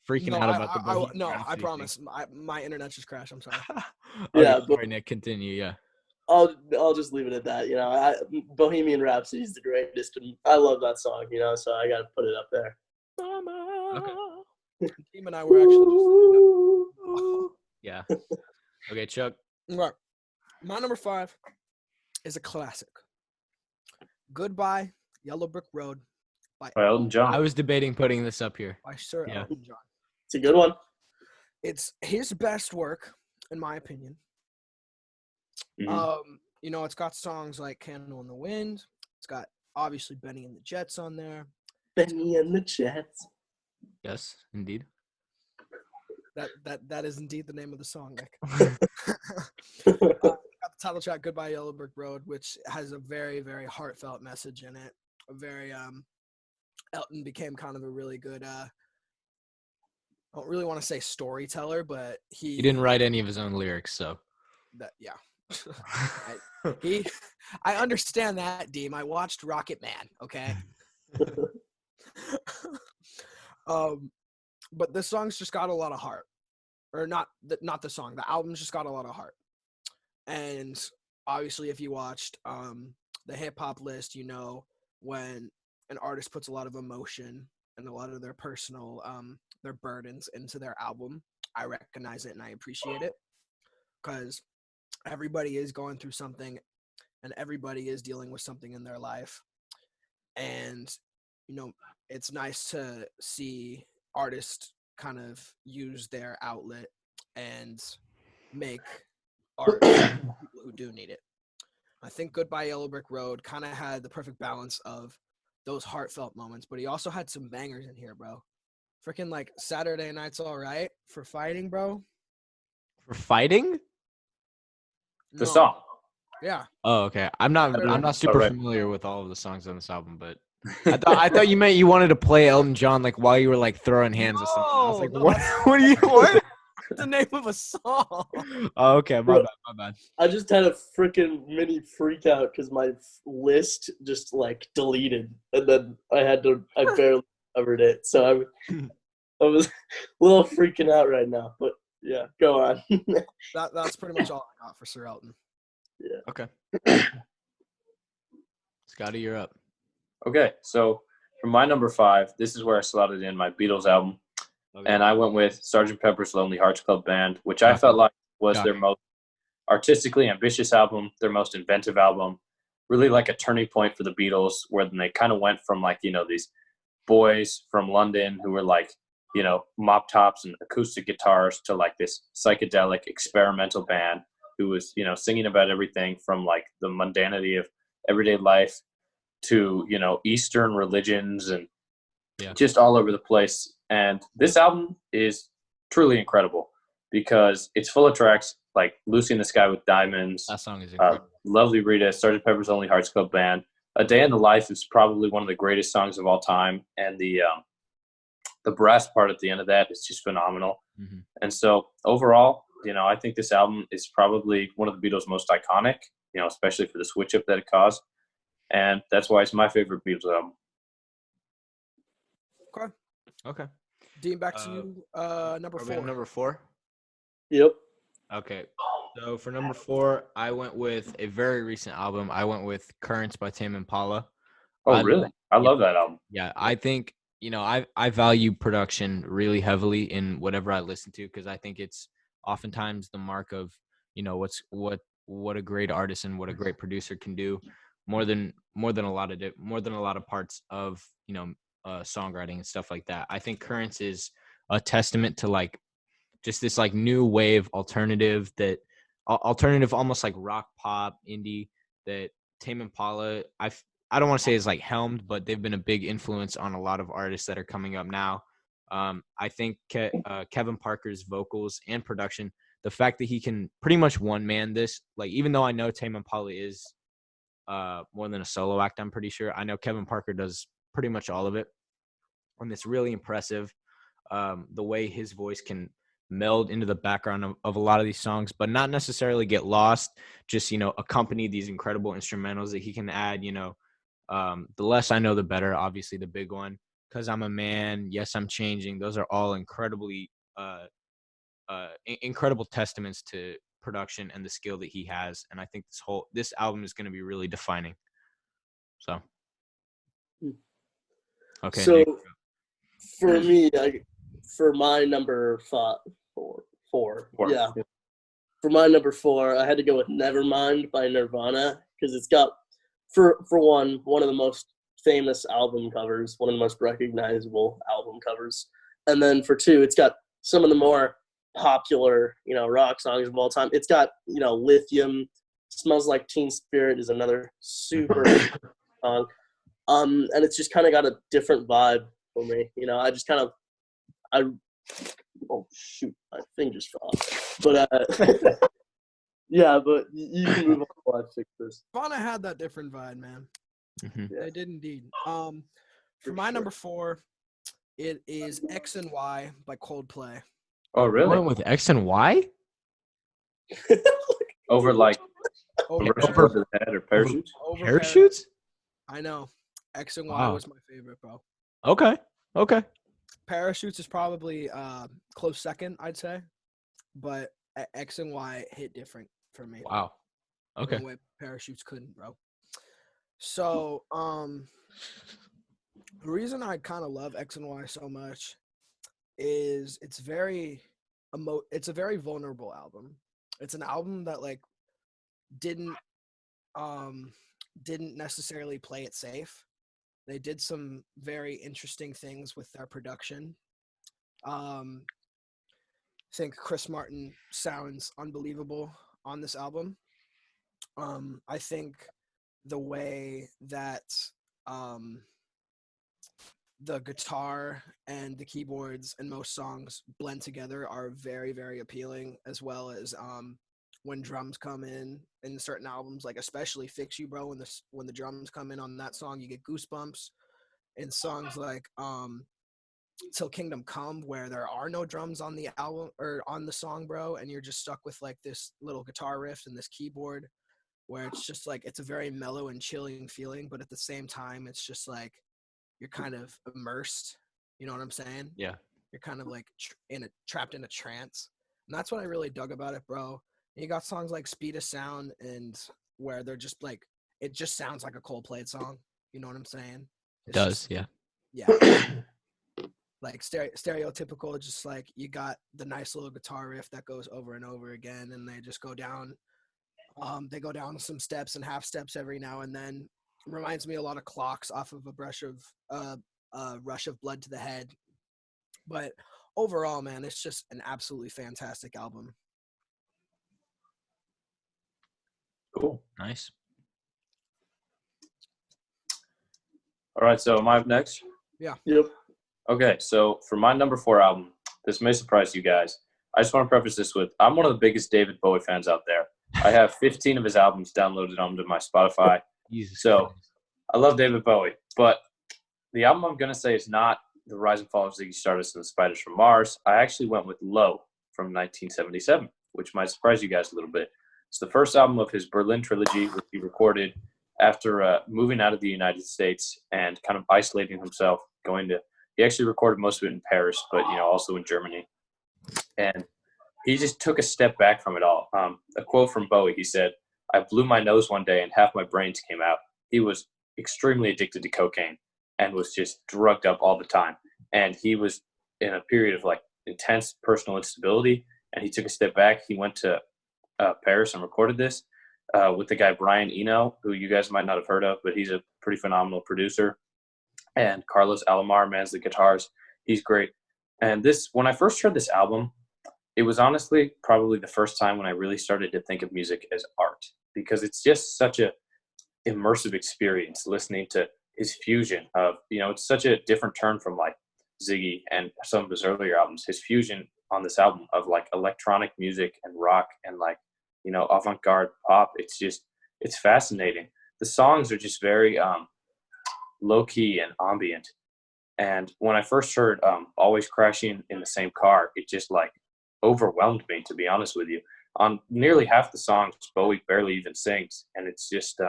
freaking No, out about the Bohemian no, I Rhapsody promise. My internet just crashed. I'm sorry. thing. Yeah, Okay, but- sorry, Nick. Continue. Yeah. I'll just leave it at that. Bohemian Rhapsody is the greatest, and I love that song. So I got to put it up there. Okay. Team and I were actually Yeah. Okay, Chuck. right. My number 5 is a classic. Goodbye, Yellow Brick Road by Elton John. I was debating putting this up here. Sir Yeah. Elton John. It's a good one. It's his best work, in my opinion. Mhm. It's got songs like Candle in the Wind. It's got obviously Benny and the Jets on there. Benny and the Jets. Yes, indeed. That is indeed the name of the song, Nick. Got the title track "Goodbye Yellow Brick Road," which has a very, very heartfelt message in it. A very Elton became kind of a really good don't really want to say storyteller, but He didn't write any of his own lyrics, so. Yeah. I understand that, Deem. I watched Rocket Man, okay? But the song's just got a lot of heart. Or not the song. The album's just got a lot of heart. And obviously, if you watched the hip hop list, you know when an artist puts a lot of emotion and a lot of their personal their burdens into their album, I recognize it and I appreciate it, because everybody is going through something and everybody is dealing with something in their life. And you know, it's nice to see artists kind of use their outlet and make art for people who do need it. I think Goodbye Yellow Brick Road kind of had the perfect balance of those heartfelt moments, but he also had some bangers in here, bro. Freaking like Saturday Night's All Right for fighting, bro. For fighting? The No. song. Yeah. Oh, okay. I'm not super Alright. familiar with all of the songs on this album, but I thought you meant you wanted to play Elton John like while you were like throwing hands or something. I was like, No, what? that's What are you? What? the name of a song. Oh, okay. My bad. I just had a freaking mini freak out because my list just like deleted, and then I barely covered it, so I was a little freaking out right now. But yeah, go on. That's pretty much all I got for Sir Elton. Yeah. Okay. Scotty, you're up. Okay, so for my number 5, this is where I slotted in my Beatles album, Okay. and I went with Sgt. Pepper's Lonely Hearts Club Band, which I felt like was their most artistically ambitious album, their most inventive album, really like a turning point for the Beatles, where they kind of went from like, you know, these boys from London who were like, you know, mop tops and acoustic guitars to like this psychedelic experimental band who was, you know, singing about everything from like the mundanity of everyday life to, you know, Eastern religions and just all over the place. And this album is truly incredible because it's full of tracks like Lucy in the Sky with Diamonds. That song is incredible. Lovely Rita, Sgt. Pepper's Lonely Hearts Club Band. A Day in the Life is probably one of the greatest songs of all time. And the brass part at the end of that is just phenomenal. Mm-hmm. And so overall, you know, I think this album is probably one of the Beatles' most iconic, you know, especially for the switch up that it caused. And that's why it's my favorite Beatles album. Okay. Dean, back to you. Number 4. Number 4? Yep. Okay. So for number 4, I went with a very recent album. I went with Currents by Tame Impala. Oh, really? I love that album. Yeah, I think, you know, I value production really heavily in whatever I listen to because I think it's oftentimes the mark of, you know, what a great artist and what a great producer can do more than a lot of parts of, you know, songwriting and stuff like that. I think Currents is a testament to like just this like new wave alternative almost like rock pop indie that Tame Impala I don't want to say is like helmed, but they've been a big influence on a lot of artists that are coming up now. I think Kevin Parker's vocals and production, the fact that he can pretty much one man this, like even though I know Tame Impala is more than a solo act, I'm pretty sure. I know Kevin Parker does pretty much all of it. And it's really impressive the way his voice can meld into the background of a lot of these songs, but not necessarily get lost, just, you know, accompany these incredible instrumentals that he can add, you know. The less I know, the better, obviously the big one, Because I'm a Man, Yes, I'm Changing. Those are all incredibly incredible testaments to production and the skill that he has. And I think this album is going to be really defining. So. Okay. So Nick. for me, for my number four. Yeah. For my number 4, I had to go with Nevermind by Nirvana because it's got, for one of the most famous album covers, one of the most recognizable album covers. And then for 2, it's got some of the more popular, you know, rock songs of all time. It's got, you know, Lithium, Smells Like Teen Spirit is another super song. And it's just kind of got a different vibe for me. You know, I just kind of, oh shoot, my thing just fell off. But yeah, but you can move on while I fix this. Nirvana had that different vibe, man. Mm-hmm. They did indeed. For my number 4, It is X and Y by Coldplay. Oh, Going really? with X and Y? Over like Over, Rush Blood to the Head or Parachutes? over Parachutes? I know. X and Y Wow. was my favorite, bro. Okay. Parachutes is probably close second, I'd say. But X and Y hit different for me. Wow. Okay. In a way Parachutes couldn't, bro. So, the reason I kind of love X and Y so much is it's a very vulnerable album. It's an album that like didn't necessarily play it safe. They did some very interesting things with their production. I think Chris Martin sounds unbelievable on this album. I think the way that the guitar and the keyboards in most songs blend together are very, very appealing, as well as when drums come in certain albums, like especially Fix You Bro, when the drums come in on that song, you get goosebumps. In songs like Till Kingdom Come, where there are no drums on the album or on the song, bro, and you're just stuck with like this little guitar riff and this keyboard, where it's just like it's a very mellow and chilling feeling, but at the same time it's just like you're kind of immersed. You know what I'm saying? Yeah. You're kind of like trapped in a trance, and that's what I really dug about it, bro. And you got songs like Speed of Sound, and where they're just like it just sounds like a Coldplay song. You know what I'm saying? It It's does, just, yeah. yeah. Like stereotypical, just like you got the nice little guitar riff that goes over and over again, and they just go down. They go down some steps and half steps every now and then. Reminds me a lot of Clocks off of a Rush of Blood to the Head. But overall, man, it's just an absolutely fantastic album. Cool. Nice. All right, so am I up next? Yep. Okay, so for my number 4 album, this may surprise you guys. I just want to preface this with, I'm one of the biggest David Bowie fans out there. I have 15 of his albums downloaded onto my Spotify. Jesus So Christ. I love David Bowie, but the album I'm going to say is not The Rise and Fall of Ziggy Stardust and the Spiders from Mars. I actually went with Low from 1977, which might surprise you guys a little bit. It's the first album of his Berlin trilogy, which he recorded after moving out of the United States and kind of isolating himself, he actually recorded most of it in Paris, but, also in Germany. And he just took a step back from it all. A quote from Bowie, he said, "I blew my nose one day and half my brains came out." He was extremely addicted to cocaine and was just drugged up all the time. And he was in a period of like intense personal instability, and he took a step back. He went to Paris and recorded this with the guy Brian Eno, who you guys might not have heard of, but he's a pretty phenomenal producer. And Carlos Alomar mans the guitars. He's great. And when I first heard this album, it was honestly probably the first time when I really started to think of music as art, because it's just such a immersive experience listening to his fusion of, it's such a different turn from like Ziggy and some of his earlier albums. His fusion on this album of like electronic music and rock and like, avant-garde pop. It's fascinating. The songs are just very low-key and ambient. And when I first heard Always Crashing in the Same Car, it just like overwhelmed me, to be honest with you. On nearly half the songs, Bowie barely even sings. And it's just,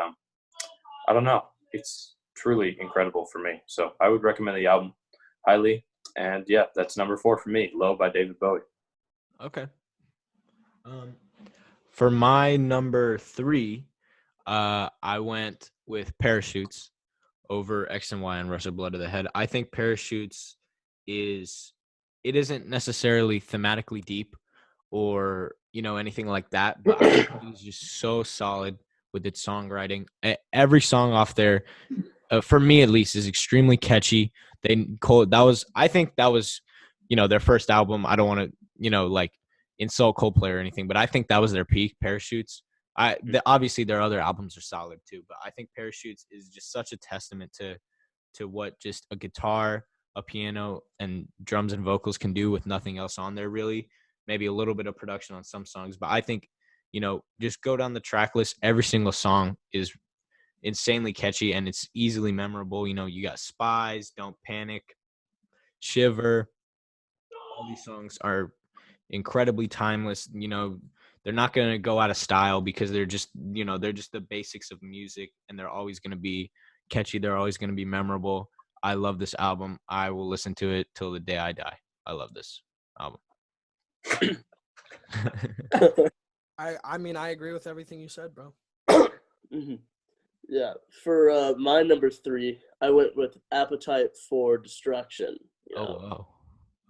I don't know. It's truly incredible for me. So I would recommend the album highly. And yeah, that's number 4 for me, Low by David Bowie. Okay. For my number 3, I went with Parachutes over X and Y and Rush of Blood to the Head. I think Parachutes isn't necessarily thematically deep or, anything like that, but I think it's just so solid with its songwriting. Every song off there, for me at least, is extremely catchy. I think that was, their first album. I don't want to, like insult Coldplay or anything, but I think that was their peak, Parachutes. Obviously their other albums are solid too, but I think Parachutes is just such a testament to what just a guitar, a piano, and drums and vocals can do with nothing else on there really. Maybe a little bit of production on some songs, but I think, just go down the track list. Every single song is insanely catchy and it's easily memorable. You got Spies, Don't Panic, Shiver. All these songs are incredibly timeless. They're not going to go out of style because they're just the basics of music, and they're always going to be catchy. They're always going to be memorable. I love this album. I will listen to it till the day I die. I love this album. I mean, I agree with everything you said, bro. Mm-hmm. Yeah. For my number 3, I went with Appetite for Destruction. Oh, wow.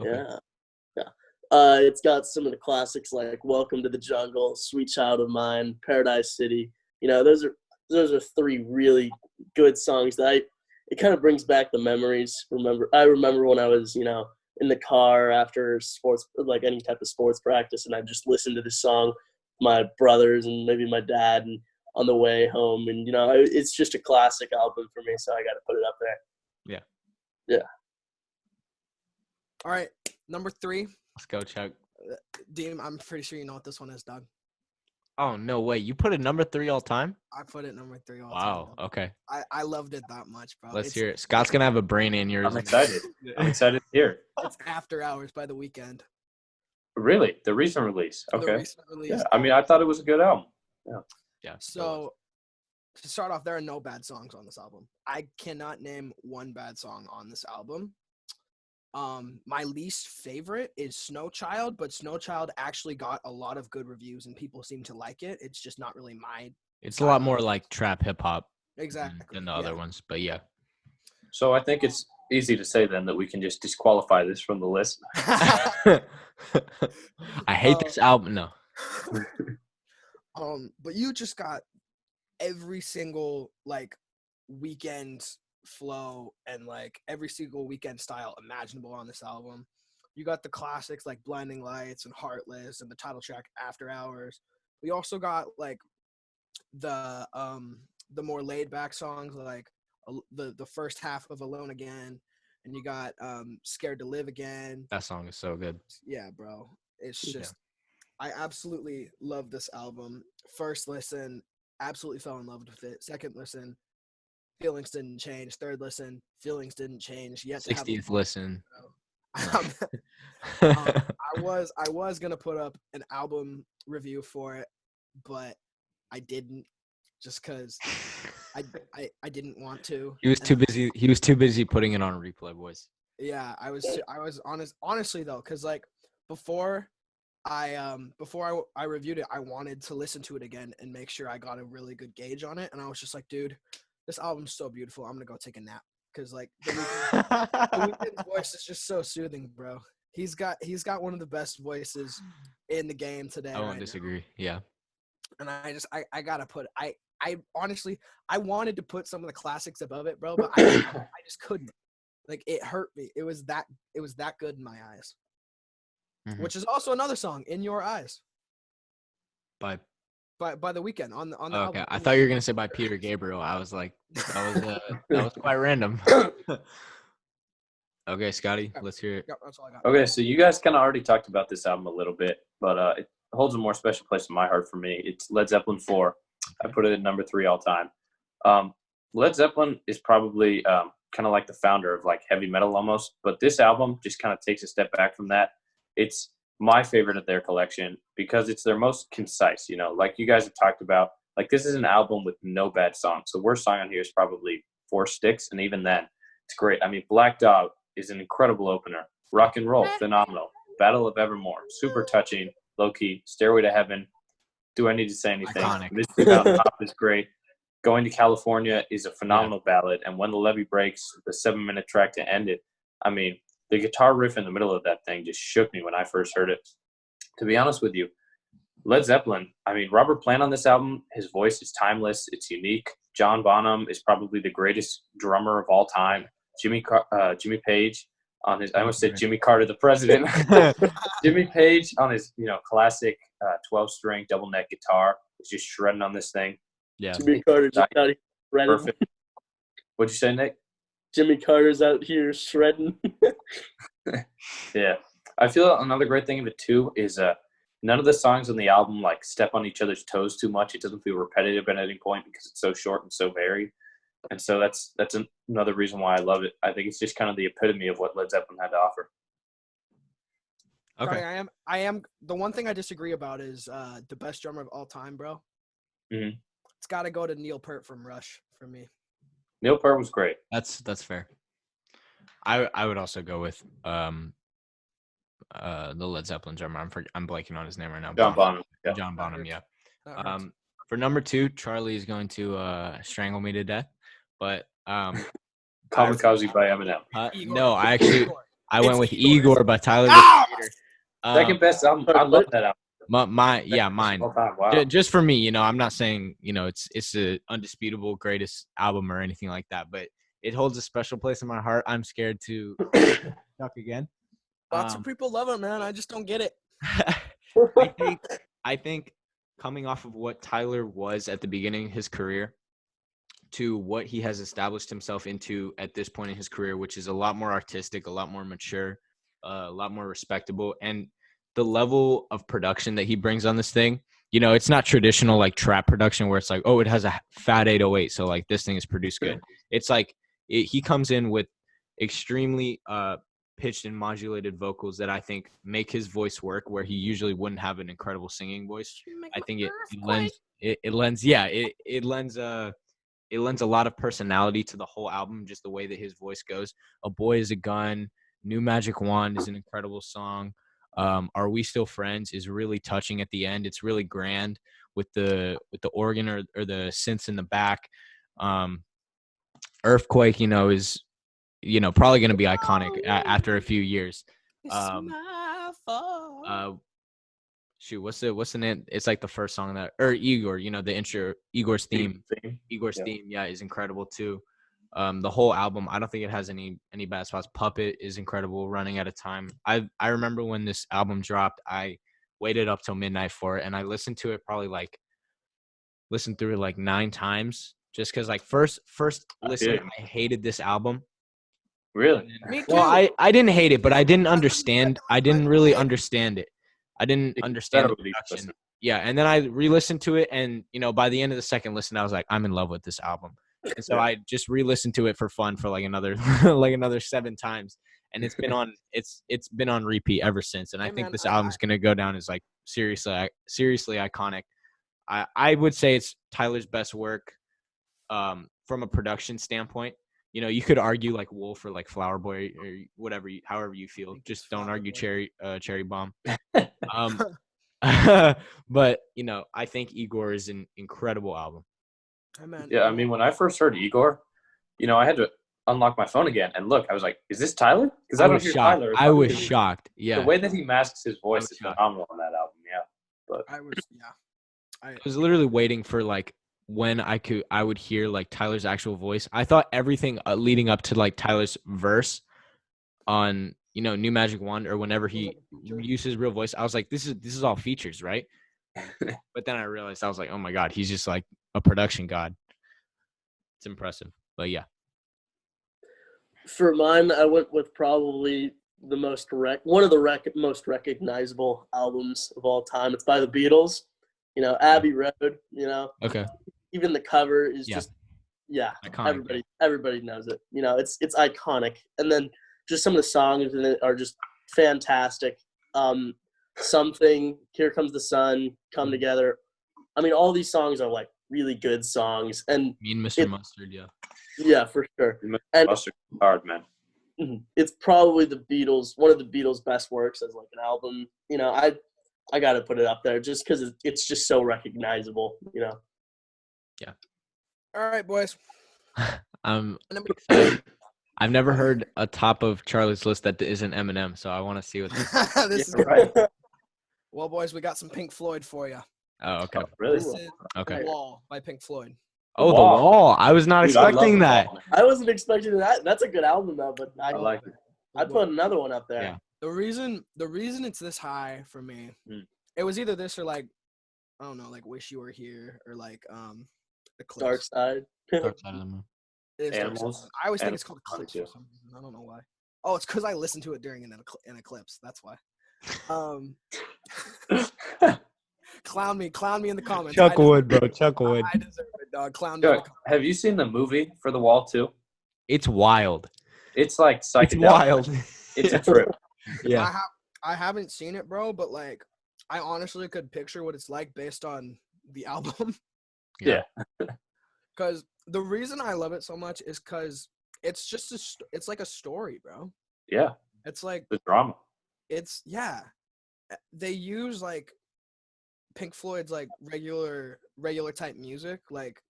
Okay. Yeah. It's got some of the classics like Welcome to the Jungle, Sweet Child of Mine, Paradise City. Those are 3 really good songs that it kind of brings back the memories. I remember when I was, in the car after sports, like any type of sports practice, and I just listened to this song, my brothers and maybe my dad, and on the way home. And, it's just a classic album for me, so I got to put it up there. Yeah. All right, number 3. Let's go, Chuck. Dean, I'm pretty sure you know what this one is, Doug. Oh, no way. You put it number 3 all time? I put it number 3 all time. Wow. Okay. I loved it that much, bro. Let's hear it. Scott's going to have a brain aneurysm. I'm excited. I'm excited to hear it. It's After Hours by The Weeknd. Really? The recent release? Okay. The recent release. Yeah. I mean, I thought it was a good album. Yeah. So, to start off, there are no bad songs on this album. I cannot name one bad song on this album. My least favorite is Snow Child, but Snow Child actually got a lot of good reviews and people seem to like it. It's just not really my. It's a lot more like trap hip hop. Exactly. Than the other ones, but yeah. So I think it's easy to say then that we can just disqualify this from the list. I hate this album. No. But you just got every single weekend flow and every single weekend style imaginable on this album. You got the classics like Blinding Lights and Heartless and the title track After Hours. We also got the more laid back songs like the first half of Alone Again, and you got Scared to Live Again. That song is so good. Yeah, bro. It's just I absolutely love this album. First listen, absolutely fell in love with it. Second listen, feelings didn't change. Third listen, feelings didn't change. Yet 60th listen. I was gonna put up an album review for it, but I didn't, just because I didn't want to. He was too busy. He was too busy putting it on replay, boys. Yeah, I was honestly though, because before I reviewed it, I wanted to listen to it again and make sure I got a really good gauge on it, and I was just like, dude, this album's so beautiful. I'm gonna go take a nap because the Weeknd's voice is just so soothing, bro. He's got one of the best voices in the game today. I won't disagree. Yeah. And I gotta put I honestly wanted to put some of the classics above it, bro, but I just couldn't. It hurt me. It was that good in my eyes. Mm-hmm. Which is also another song, In Your Eyes. By The Weeknd on the album. Okay, I thought you were gonna say by Peter Gabriel. I was like, that was quite random. Okay, Scotty, let's hear it. Yep, that's all I got. Okay, so you guys kind of already talked about this album a little bit, but it holds a more special place in my heart for me. It's Led Zeppelin 4. I put it at number 3 all time. Led Zeppelin is probably kind of like the founder of heavy metal almost, but this album just kind of takes a step back from that. It's my favorite of their collection because it's their most concise, like you guys have talked about. This is an album with no bad songs. The worst song on here is probably Four Sticks, and even then, it's great. I mean, Black Dog is an incredible opener. Rock and Roll, phenomenal. Battle of Evermore, super touching, low-key. Stairway to Heaven, do I need to say anything? Iconic. Misty Mountain Top is great. Going to California is a phenomenal ballad, and When the Levee Breaks, the 7-minute track to end it. I mean, the guitar riff in the middle of that thing just shook me when I first heard it. To be honest with you, Led Zeppelin, I mean, Robert Plant on this album, his voice is timeless. It's unique. John Bonham is probably the greatest drummer of all time. Jimmy Page on his, I almost said Jimmy Carter, the president. Jimmy Page on his, classic 12-string double neck guitar is just shredding on this thing. Yeah. Jimmy Carter's out here shredding. Perfect. What'd you say, Nick? Jimmy Carter's out here shredding. Yeah. I feel another great thing of it, too, is none of the songs on the album, step on each other's toes too much. It doesn't feel repetitive at any point because it's so short and so varied. And so that's another reason why I love it. I think it's just kind of the epitome of what Led Zeppelin had to offer. Okay. Johnny, I am the one thing I disagree about is the best drummer of all time, bro. Mm-hmm. It's got to go to Neil Peart from Rush for me. Neil Peart was great. That's fair. I would also go with the Led Zeppelin drummer. I'm blanking on his name right now. John Bonham. Yeah. John Bonham, yeah. That hurts. For number 2, Charlie is going to strangle me to death. But Kamikaze by Eminem. Igor. no, I It's went with Igor. Igor by Tyler, Ah! the Creator. Second best album. I love that album. Mine. All time. Wow. Just for me, I'm not saying it's the undisputable greatest album or anything like that, but it holds a special place in my heart. I'm scared to talk again. Lots of people love it, man. I just don't get it. I think coming off of what Tyler was at the beginning of his career to what he has established himself into at this point in his career, which is a lot more artistic, a lot more mature, a lot more respectable, and the level of production that he brings on this thing, it's not traditional like trap production where it's like, oh, it has a fat 808, so like this thing is produced good. It's like he comes in with extremely pitched and modulated vocals that I think make his voice work where he usually wouldn't have an incredible singing voice. I think it lends a lot of personality to the whole album, just the way that his voice goes. A Boy Is a Gun, New Magic Wand is an incredible song. Are We Still Friends is really touching at the end. It's really grand with the organ or the synths in the back. Earthquake, is probably going to be iconic after a few years. What's the name? It's like the first song Igor, the intro, Igor's theme. Igor's theme, yeah, is incredible too. The whole album, I don't think it has any bad spots. Puppet is incredible, Running Out of Time. I remember when this album dropped, I waited up till midnight for it, and I listened through it like 9 times, just because like first listen, I hated this album. Really? Me too. Well, I didn't hate it, but I didn't understand. I didn't really understand it. I didn't understand the production. Yeah, and then I re-listened to it, and by the end of the second listen, I was like, I'm in love with this album. And so I just re-listened to it for fun for like another 7 times, and it's been on repeat ever since. And I think this album's gonna go down as like seriously iconic. I would say it's Tyler's best work from a production standpoint. You could argue like Wolf or like Flower Boy or whatever, however you feel. Just don't argue Cherry Bomb. But I think Igor is an incredible album. Yeah, I mean, when I first heard Igor, I had to unlock my phone again and look. I was like, "Is this Tyler?" Because I don't hear Tyler. I was shocked. Yeah, the way that he masks his voice is phenomenal on that album. Yeah, but I was literally waiting for like when I would hear like Tyler's actual voice. I thought everything leading up to like Tyler's verse on New Magic Wand or whenever he used his real voice, I was like, this is all features, right? But then I realized, I was like, oh my god, he's just like a production god. It's impressive. But yeah, for mine, I went with probably the most most recognizable albums of all time. It's by the Beatles. Abbey Road. Okay. Even the cover is just iconic. Everybody knows it. It's iconic. And then just some of the songs in it are just fantastic. Something, Here Comes the Sun, Come Together. I mean, all these songs are like really good songs. And Mean Mr. Mustard, yeah. Yeah, for sure. And Mustard hard, man. It's probably one of the Beatles' best works as like an album. I got to put it up there just because it's just so recognizable. Yeah. All right, boys. I'm excited. I've never heard a top of Charlie's list that isn't Eminem, so I want to see what this is right. Well, boys, we got some Pink Floyd for you. Oh, okay. Really? This is Okay. The Wall by Pink Floyd. Oh, The Wall. I was not expecting that. I wasn't expecting that. That's a good album though, but I like it. I'd put another one up there. Yeah. The reason it's this high for me, it was either this or like, I don't know, like Wish You Were Here or like Eclipse. Dark Side. Dark Side of the Moon. It is Dark Animals. Side. I always think it's called Animals, Eclipse for some reason. I don't know why. Oh, it's because I listened to it during an eclipse. That's why. Clown me in the comments. Chucklewood, bro. Chucklewood. I deserve it, Clown Chuck, Music. have you seen the movie for The Wall too? It's wild. It's like psychedelic. It's wild. It's a trip. Yeah. I haven't seen it, bro, but like I honestly could picture what it's like based on the album. Yeah. Because the reason I love it so much is because it's just it's like a story, bro. Yeah. It's like The drama. it's they use like Pink Floyd's like regular type music, like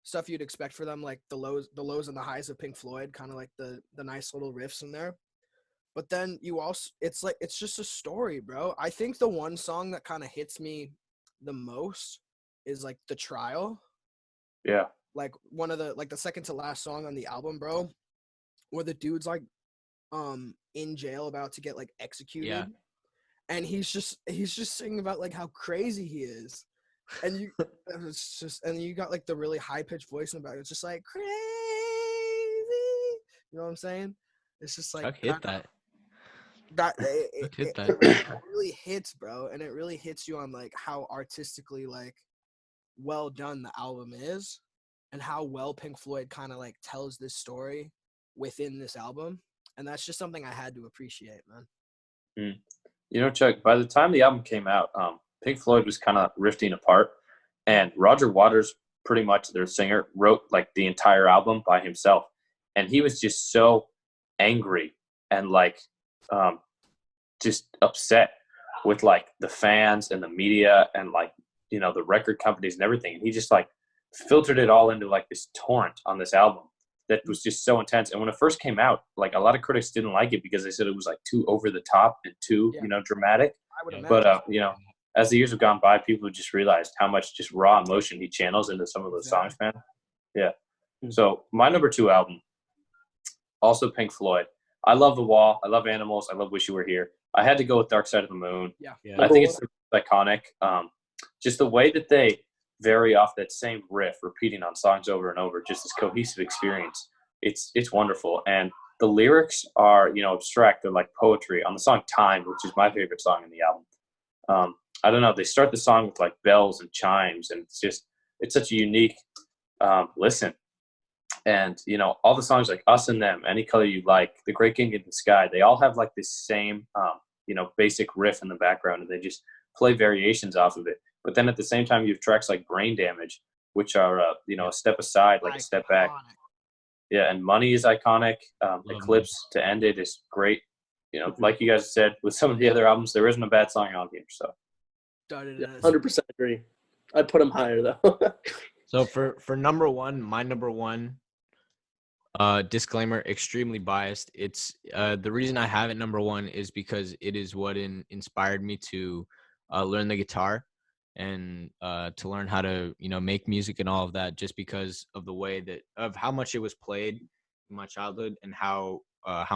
stuff you'd expect for them, like the lows and the highs of Pink Floyd, kind of like the nice little riffs in there. But then you also, it's like, it's just a story, bro. I think the one song that kind of hits me the most is like The Trial. Yeah. Like one of the second to last song on the album, bro, where the dude's like in jail about to get like executed. Yeah. And he's just singing about like how crazy he is. And you got like the really high pitched voice in the back. It's just like crazy. You know what I'm saying? It's just like Chuck hit that. It really hits, bro, and it really hits you on like how artistically like well done the album is, and how well Pink Floyd kind of like tells this story within this album, and that's just something I had to appreciate, man. You know, Chuck, by the time the album came out, Pink Floyd was kind of rifting apart, and Roger Waters, pretty much their singer, wrote like the entire album by himself, and he was just so angry and like just upset with like the fans and the media and like, you know, the record companies and everything, and he just like filtered it all into like this torrent on this album that was just so intense. And when it first came out, like a lot of critics didn't like it because they said it was like too over the top and too, you know, dramatic. I would imagine. But you know, as the years have gone by, people just realized how much just raw emotion he channels into some of those songs, man. Yeah. So my number 2 album, also Pink Floyd. I love The Wall. I love Animals. I love Wish You Were Here. I had to go with Dark Side of the Moon. Yeah. I think it's iconic. Just the way that they vary off that same riff, repeating on songs over and over, just this cohesive experience. It's wonderful. And the lyrics are, you know, abstract. They're like poetry. On the song Time, which is my favorite song in the album, I don't know, they start the song with like bells and chimes, and it's such a unique listen. And, you know, all the songs like Us and Them, Any Color You Like, The Great King in the Sky, they all have like this same, you know, basic riff in the background, and they just play variations off of it. But then at the same time, you have tracks like Brain Damage, which are, you know, a step aside, like a step back. Yeah, and Money is iconic. Eclipse to end it is great. You know, like you guys said, with some of the other albums, there isn't a bad song on here. So, yeah, 100% agree. I'd put them higher, though. So for number 1, my number 1, disclaimer, extremely biased. It's the reason I have it number 1 is because it is what inspired me to learn the guitar and to learn how to, you know, make music and all of that, just because of the way of how much it was played in my childhood and how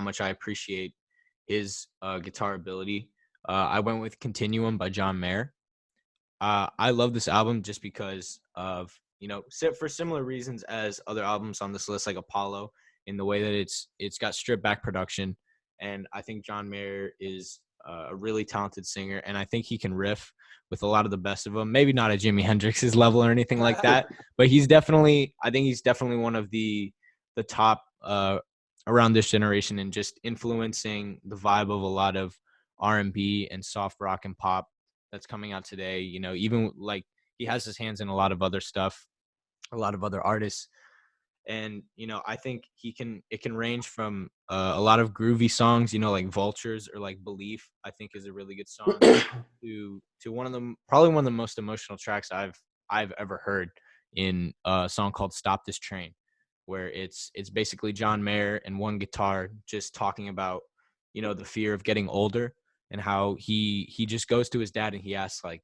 much I appreciate his guitar ability. I went with Continuum by John Mayer. I love this album just because of, you know, for similar reasons as other albums on this list, like Apollo, in the way that it's got stripped back production. And I think John Mayer is a really talented singer, and I think he can riff with a lot of the best of them. Maybe not at Jimi Hendrix's level or anything like that, but I think he's definitely one of the top around this generation, and just influencing the vibe of a lot of R&B and soft rock and pop that's coming out today. You know, even like he has his hands in a lot of other stuff, a lot of other artists. And, you know, I think it can range from a lot of groovy songs, you know, like Vultures or like Belief, I think is a really good song, to probably one of the most emotional tracks I've ever heard, in a song called Stop This Train, where it's basically John Mayer and one guitar just talking about, you know, the fear of getting older, and how he just goes to his dad and he asks, like,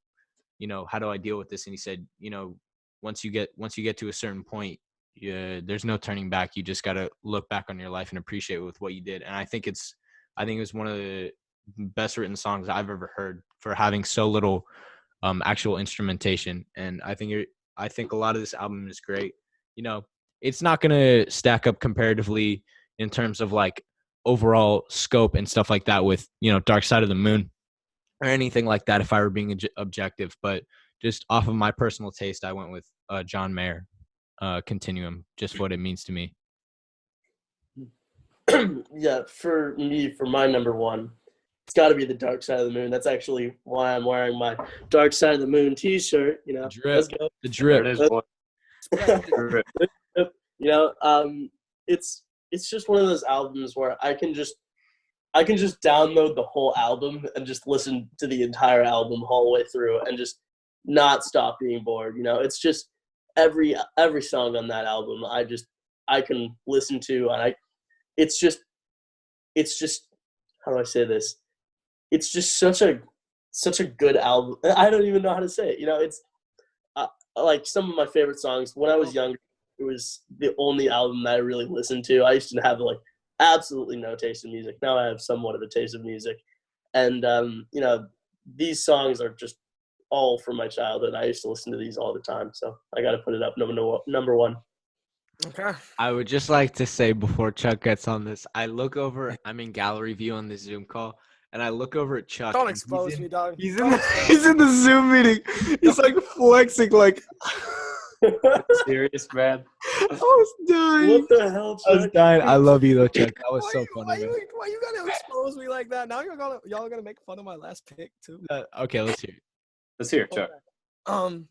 you know, how do I deal with this? And he said, you know, once you get to a certain point, there's no turning back. You just got to look back on your life and appreciate with what you did. And I think it was one of the best written songs I've ever heard, for having so little actual instrumentation. And I think a lot of this album is great. You know, it's not going to stack up comparatively in terms of like overall scope and stuff like that with, you know, Dark Side of the Moon or anything like that, if I were being objective. But just off of my personal taste, I went with John Mayer. continuum, just what it means to me. Yeah, for me, for my number one, it's got to be the Dark Side of the Moon. That's actually why I'm wearing my Dark Side of the Moon T-shirt. You know, Drip. let's go. The There drip. it is, boy. Spread it. You know, it's just one of those albums where I can just download the whole album and just listen to the entire album all the way through and just not stop being bored. You know, it's just every song on that album I can listen to, and it's just how do I say this? It's just such a good album. I don't even know how to say it. You know, it's like some of my favorite songs when I was younger. It was the only album that I really listened to. I used to have like absolutely no taste in music. Now I have somewhat of a taste of music, and you know, these songs are just all from my childhood. I used to listen to these all the time, so I got to put it up number one. Okay. I would just like to say before Chuck gets on this, I look over. I'm in gallery view on this Zoom call, and I look over at Chuck. Don't and expose me, dog. He's in the Zoom meeting. He's like flexing, like Serious, man. I was dying. What the hell, I was Chuck? dying. I love you though, Chuck. That was so why funny. Man. why you gotta expose me like that? Now y'all gonna make fun of my last pick too. Okay, let's hear it. Let's hear it, Chuck. Okay.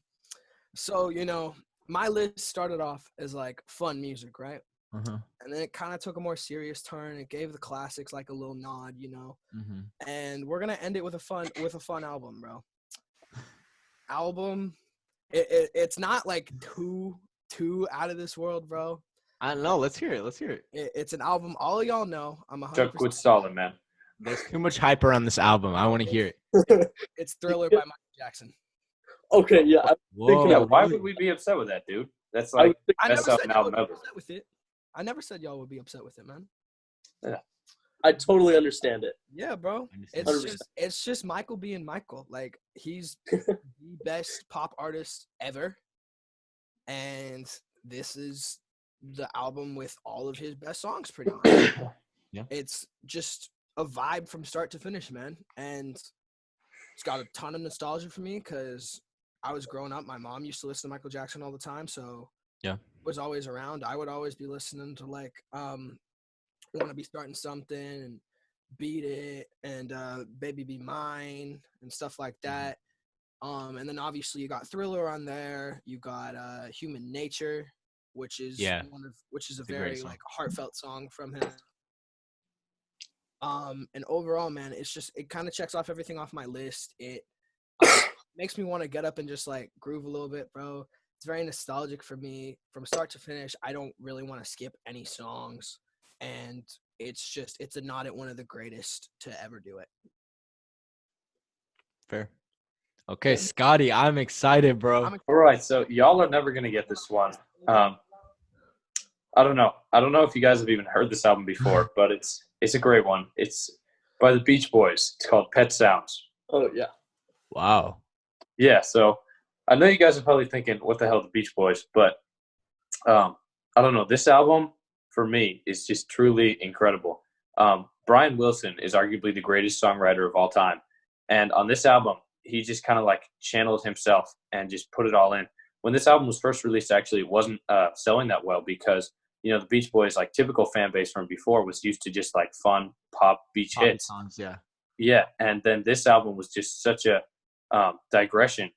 So you know, my list started off as like fun music, right? Uh-huh. And then it kind of took a more serious turn. It gave the classics like a little nod, you know. Mm-hmm. And we're gonna end it with a fun album, bro. Album, it's not like too out of this world, bro. I don't know. Let's hear it. Let's hear it. It's an album all of y'all know. I'm 100%. Chuck Wood solid, man. There's too much hype around this album. I want to hear it. It's Thriller by Michael Jackson. Okay, yeah. Whoa, Yeah, why really? would we be upset with that, dude? That's like I never best said album y'all would be ever. upset with it. I never said y'all would be upset with it, man. I totally understand it. Yeah, bro. I understand. It's just Michael being Michael. Like he's the best pop artist ever. And this is the album with all of his best songs pretty much. Yeah. It's just a vibe from start to finish, man. And it's got a ton of nostalgia for me because I was growing up. My mom used to listen to Michael Jackson all the time, so yeah, was always around. I would always be listening to like Want to Be Starting Something and Beat It and Baby Be Mine and stuff like that. And then obviously you got Thriller on there. You got Human Nature, which is a very like heartfelt song from him. And overall, man, it kind of checks off everything off my list. It makes me want to get up and just like groove a little bit, bro. It's very nostalgic for me from start to finish. I don't really want to skip any songs, and it's a nod at one of the greatest to ever do it. Fair. Okay, Scotty, I'm excited, bro. All right, so y'all are never gonna get this one. I don't know. I don't know if you guys have even heard this album before, but it's a great one. It's by the Beach Boys. It's called Pet Sounds. Oh yeah. Wow. Yeah, so I know you guys are probably thinking, what the hell, the Beach Boys? But I don't know. This album, for me, is just truly incredible. Brian Wilson is arguably the greatest songwriter of all time. And on this album, he just kind of like channeled himself and just put it all in. When this album was first released, actually, it wasn't selling that well because, you know, the Beach Boys, like typical fan base from before, was used to just like fun pop beach hits. Songs, yeah. Yeah, and then this album was just such a digression,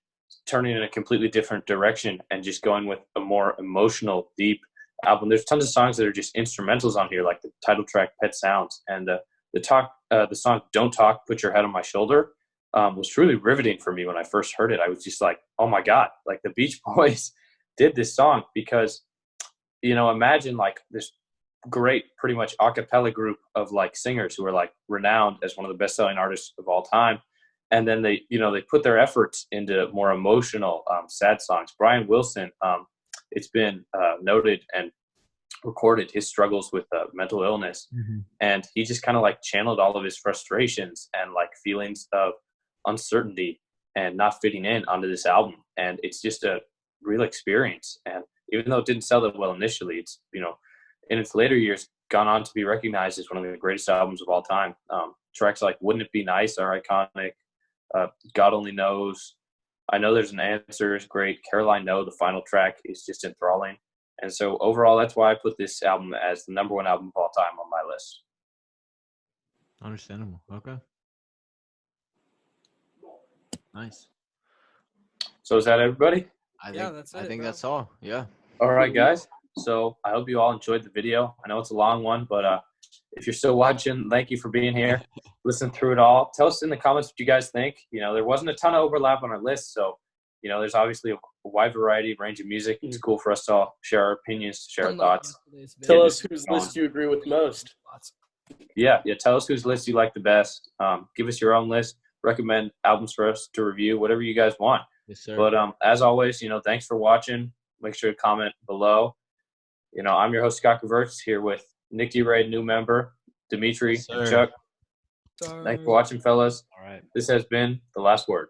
turning in a completely different direction and just going with a more emotional, deep album. There's tons of songs that are just instrumentals on here, like the title track Pet Sounds, and the song Don't Talk, Put Your Head on My Shoulder was truly riveting for me when I first heard it. I was just like, oh my God, like the Beach Boys did this song because, you know, imagine like this great pretty much a cappella group of like singers who are like renowned as one of the best selling artists of all time. And then they put their efforts into more emotional, sad songs. Brian Wilson, it's been noted and recorded his struggles with mental illness. Mm-hmm. And he just kind of like channeled all of his frustrations and like feelings of uncertainty and not fitting in onto this album. And it's just a real experience. And even though it didn't sell that well initially, it's, you know, in its later years gone on to be recognized as one of the greatest albums of all time. Tracks like Wouldn't It Be Nice are iconic. God Only Knows. I Know There's an Answer is great. Caroline No, the final track, is just enthralling. And so overall, that's why I put this album as the number one album of all time on my list. Understandable. Okay. Nice. So is that everybody? I Yeah, think that's I it, think bro. that's all. Yeah. All right, guys. So I hope you all enjoyed the video. I know it's a long one, but if you're still watching, thank you for being here. Listen through it all. Tell us in the comments what you guys think. You know, there wasn't a ton of overlap on our list, so you know, there's obviously a wide variety, range of music. It's cool for us to all share our opinions, share our Unlike thoughts. yesterday's Tell video. us whose list you agree with most. Yeah. Tell us whose list you like the best. Give us your own list. Recommend albums for us to review, whatever you guys want. Yes, sir. But as always, you know, thanks for watching. Make sure to comment below. You know, I'm your host, Scott Converts, here with Nick D. Ray, new member, Dimitri, Yes, and sir. Chuck. Thanks for watching, fellas. All right. This has been The Last Word.